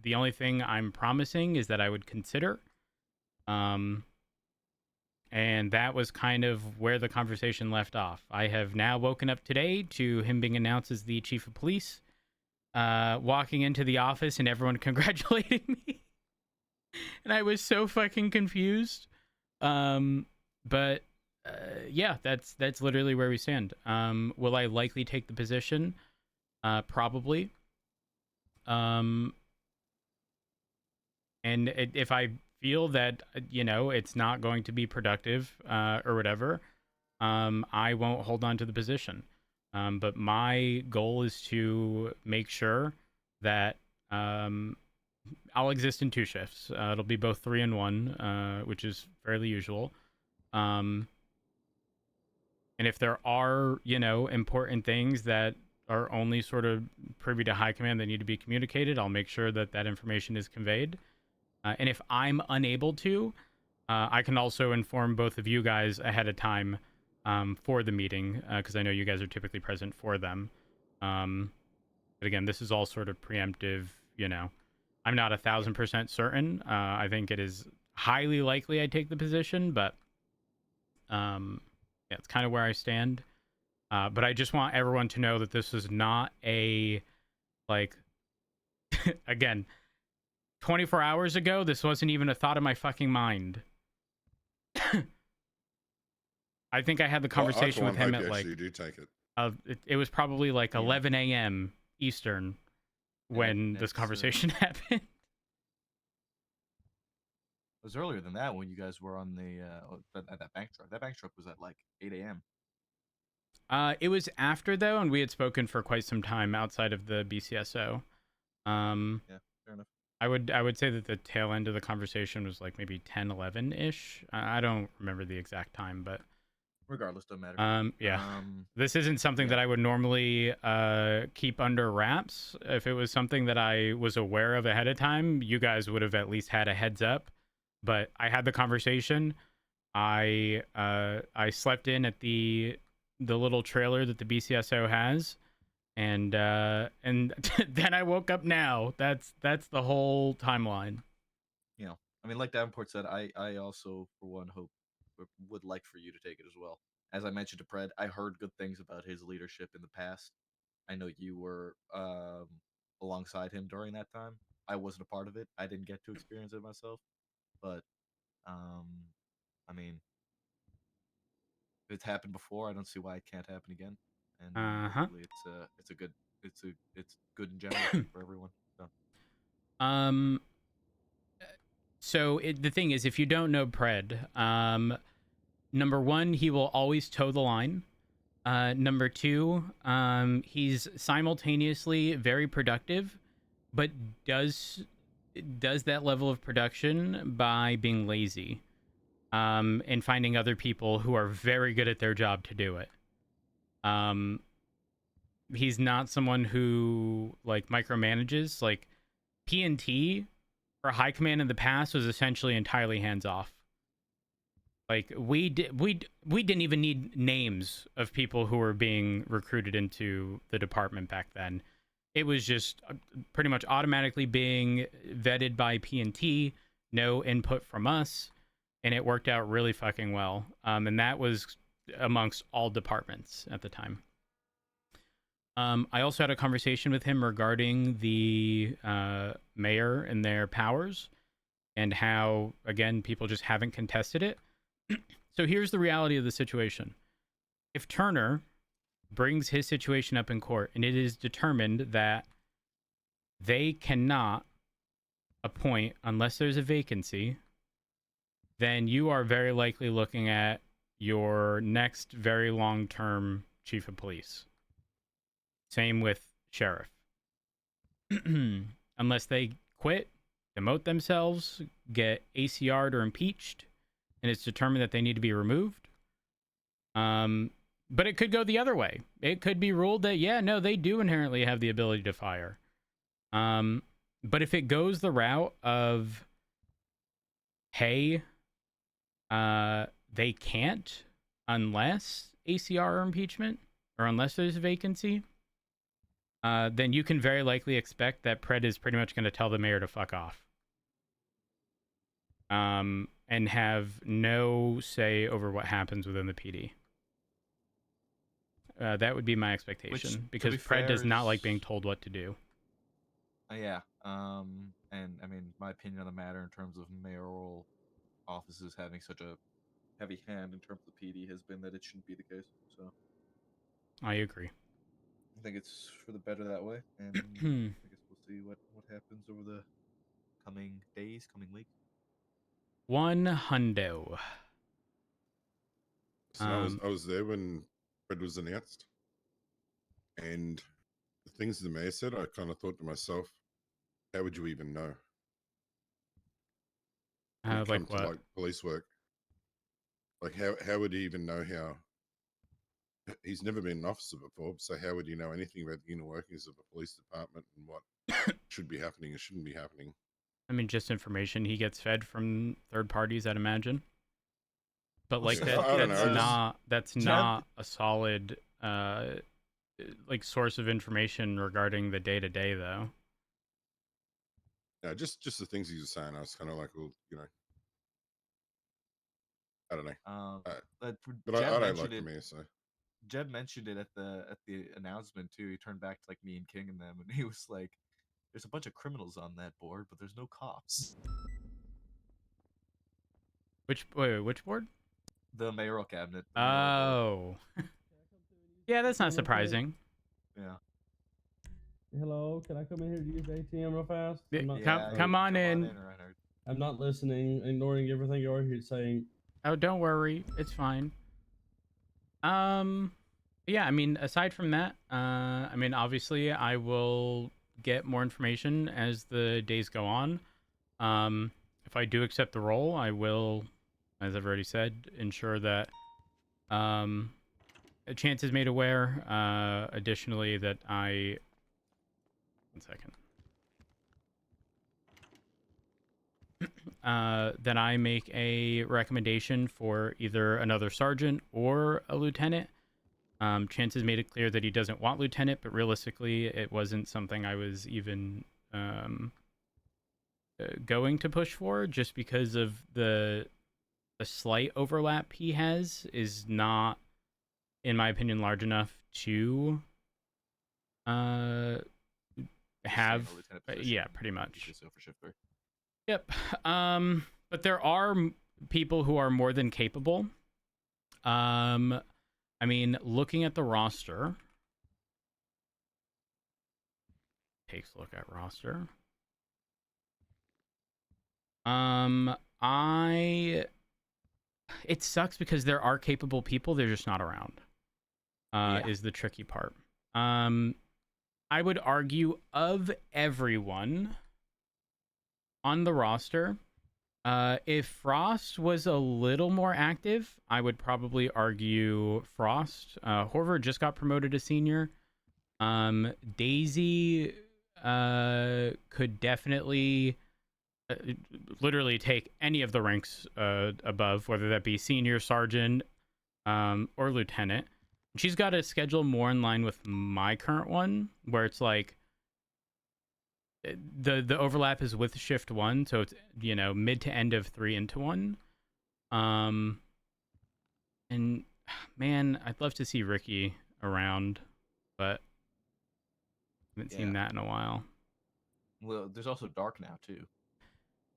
Speaker 1: The only thing I'm promising is that I would consider. And that was kind of where the conversation left off. I have now woken up today to him being announced as the chief of police, walking into the office and everyone congratulating me. And I was so fucking confused. But yeah, that's literally where we stand. Will I likely take the position? Probably. And if I feel that, you know, it's not going to be productive or whatever, I won't hold on to the position. But my goal is to make sure that I'll exist in 2 shifts. It'll be both 3 and 1, which is fairly usual. And if there are, you know, important things that are only sort of privy to high command that need to be communicated, I'll make sure that that information is conveyed. And if I'm unable to, I can also inform both of you guys ahead of time for the meeting, because I know you guys are typically present for them. But again, this is all sort of preemptive, you know. I'm not 1,000% certain. I think it is highly likely I take the position, but yeah, it's kind of where I stand. But I just want everyone to know that this is not a, like, again, 24 hours ago, this wasn't even a thought in my fucking mind. I think I had the conversation with him at like,
Speaker 10: you do take it.
Speaker 1: It was probably like 11 a.m. Eastern when this conversation happened.
Speaker 6: It was earlier than that when you guys were on the at that bank truck. That bank truck was at like 8 a.m.
Speaker 1: It was after though, and we had spoken for quite some time outside of the BCSO.
Speaker 6: Yeah, fair enough.
Speaker 1: I would say that the tail end of the conversation was like maybe 10, 11-ish. I don't remember the exact time, but
Speaker 6: regardless, doesn't matter.
Speaker 1: Yeah. This isn't something that I would normally keep under wraps. If it was something that I was aware of ahead of time, you guys would have at least had a heads up. But I had the conversation. I slept in at the little trailer that the BCSO has. And then I woke up now. That's the whole timeline.
Speaker 6: You know, I mean, like Davenport said, I also, for one, hope would like for you to take it as well. As I mentioned to Pred, I heard good things about his leadership in the past. I know you were alongside him during that time. I wasn't a part of it. I didn't get to experience it myself, but I mean, if it's happened before, I don't see why it can't happen again. And hopefully it's good in general for everyone. So.
Speaker 1: So the thing is, if you don't know Pred, number one, he will always toe the line. Number two, he's simultaneously very productive, but does that level of production by being lazy, and finding other people who are very good at their job to do it. He's not someone who like micromanages. Like P&T for high command in the past was essentially entirely hands off. Like we didn't even need names of people who were being recruited into the department back then. It was just pretty much automatically being vetted by P&T, no input from us, and it worked out really fucking well. And that was amongst all departments at the time. I also had a conversation with him regarding the mayor and their powers and how, again, people just haven't contested it. So here's the reality of the situation. If Turner brings his situation up in court and it is determined that they cannot appoint unless there's a vacancy, then you are very likely looking at your next very long-term chief of police. Same with sheriff. Unless they quit, demote themselves, get ACR'd or impeached, and it's determined that they need to be removed. But it could go the other way. It could be ruled that, yeah, no, they do inherently have the ability to fire. But if it goes the route of, hey, they can't unless ACR or impeachment, or unless there's a vacancy, then you can very likely expect that Pred is pretty much going to tell the mayor to fuck off. And have no say over what happens within the PD. That would be my expectation, because Pred does not like being told what to do.
Speaker 6: Yeah. And I mean, my opinion on the matter in terms of mayoral offices having such a heavy hand in terms of the PD has been that it shouldn't be the case. So
Speaker 1: I agree.
Speaker 6: I think it's for the better that way, and I guess we'll see what happens over the coming days, coming weeks.
Speaker 1: 100.
Speaker 10: So I was there when Fred was announced, and the things the mayor said, I kind of thought to myself, how would you even know? When it
Speaker 1: Like
Speaker 10: comes to like police work, like how would he even know how? He's never been an officer before, so how would he know anything about the inner workings of a police department and what should be happening and shouldn't be happening?
Speaker 1: I mean, just information he gets fed from third parties, I'd imagine. But like that's not a solid like source of information regarding the day-to-day though.
Speaker 10: Yeah, just the things he was saying, I was kind of like, well, you know, I don't know. But I don't like the mayor, so.
Speaker 6: Jeb mentioned it at the announcement too. He turned back to like me and King and them, and he was like, "There's a bunch of criminals on that board, but there's no cops."
Speaker 1: Which board?
Speaker 6: The mayoral cabinet.
Speaker 1: Oh. Yeah, that's not surprising.
Speaker 6: Yeah.
Speaker 15: Hello, can I come in here to use the ATM real fast?
Speaker 1: Come on in.
Speaker 15: I'm not listening, ignoring everything you're here saying.
Speaker 1: Oh, don't worry, it's fine. Yeah, I mean, aside from that, I mean, obviously, I will get more information as the days go on. If I do accept the role, I will, as I've already said, ensure that a chance is made aware. Additionally, that I... One second. Then I make a recommendation for either another sergeant or a lieutenant. Chances made it clear that he doesn't want lieutenant, but realistically, it wasn't something I was even going to push for, just because of the slight overlap he has is not, in my opinion, large enough to have. Yeah, pretty much. Yep. But there are people who are more than capable. I mean, looking at the roster, takes a look at roster. It sucks because there are capable people, they're just not around. Is the tricky part. I would argue of everyone on the roster, if Frost was a little more active, I would probably argue Frost. Horver just got promoted to senior. Daisy could definitely literally take any of the ranks above, whether that be senior, sergeant, or lieutenant. She's got a schedule more in line with my current one, where it's like the overlap is with shift 1, so it's, you know, mid to end of 3 into 1. And man, I'd love to see Ricky around, but haven't seen that in a while.
Speaker 6: Well, there's also Dark now too.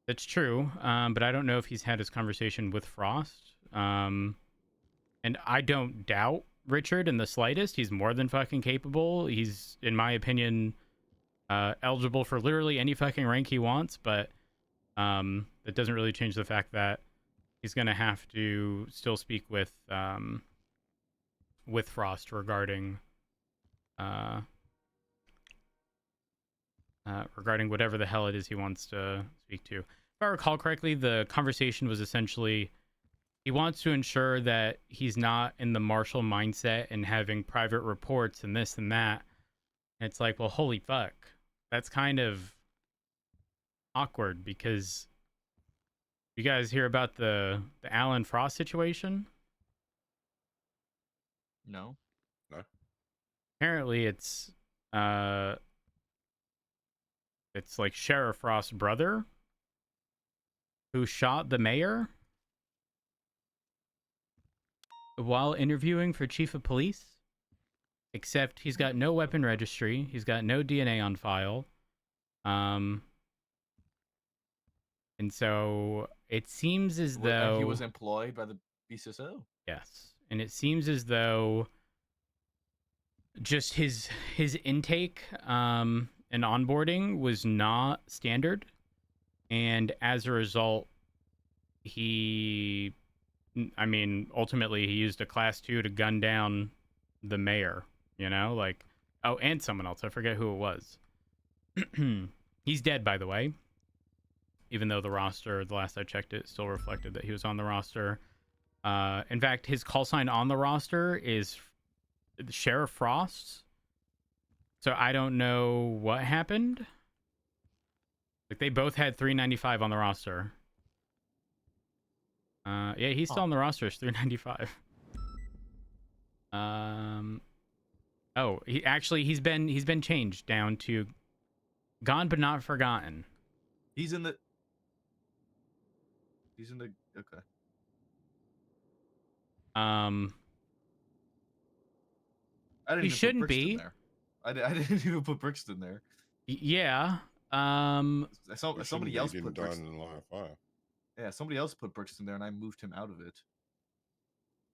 Speaker 1: That's true, but I don't know if he's had his conversation with Frost. And I don't doubt Richard in the slightest. He's more than fucking capable. He's, in my opinion, eligible for literally any fucking rank he wants, but that doesn't really change the fact that he's going to have to still speak with Frost regarding whatever the hell it is he wants to speak to. If I recall correctly, the conversation was essentially he wants to ensure that he's not in the martial mindset and having private reports and this and that. And it's like, well, holy fuck. That's kind of awkward because you guys hear about the Alan Frost situation?
Speaker 6: No.
Speaker 1: Apparently it's like Sheriff Frost's brother who shot the mayor while interviewing for chief of police. Except he's got no weapon registry. He's got no DNA on file. And so it seems as though
Speaker 6: he was employed by the BCSO.
Speaker 1: Yes. And it seems as though just his intake and onboarding was not standard. And as a result, ultimately he used a class 2 to gun down the mayor. You know, like, oh, and someone else. I forget who it was. He's dead, by the way. Even though the roster, the last I checked it, still reflected that he was on the roster. In fact, his call sign on the roster is Sheriff Frost. So I don't know what happened. Like, they both had 395 on the roster. Yeah, he's still on the roster. It's 395. Oh, he's been changed down to gone but not forgotten.
Speaker 6: He's in the okay.
Speaker 1: He shouldn't be.
Speaker 6: I didn't even put Brixton there.
Speaker 1: Yeah.
Speaker 6: Somebody else put Brixton
Speaker 10: in line of fire.
Speaker 6: Yeah, somebody else put Brixton there, and I moved him out of it.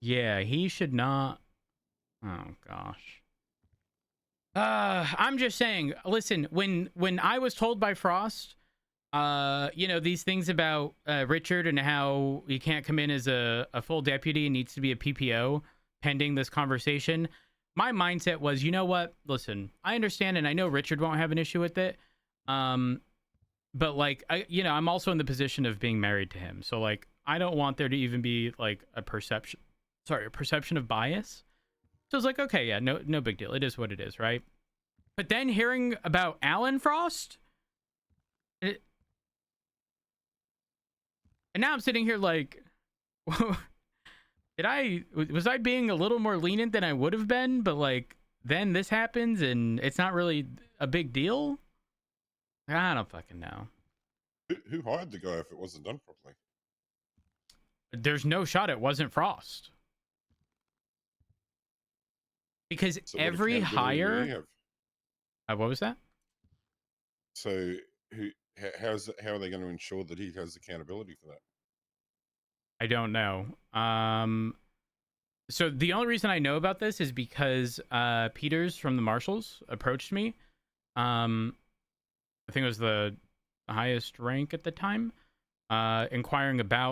Speaker 1: Yeah, he should not. Oh gosh. I'm just saying. Listen, when I was told by Frost, these things about Richard and how he can't come in as a full deputy and needs to be a PPO pending this conversation, my mindset was, you know what? Listen, I understand, and I know Richard won't have an issue with it. But like, I'm also in the position of being married to him, so like, I don't want there to even be like a perception of bias. So it's like, okay, yeah, no big deal. It is what it is, right? But then hearing about Alan Frost, and now I'm sitting here like, was I being a little more lenient than I would have been? But like, then this happens and it's not really a big deal. I don't fucking know.
Speaker 10: Who hired the guy if it wasn't done properly?
Speaker 1: There's no shot it wasn't Frost. Because
Speaker 10: So
Speaker 1: every hire... what was that?
Speaker 10: So how are they going to ensure that he has accountability for that?
Speaker 1: I don't know. So the only reason I know about this is because Peters from the Marshals approached me. I think it was the highest rank at the time, inquiring about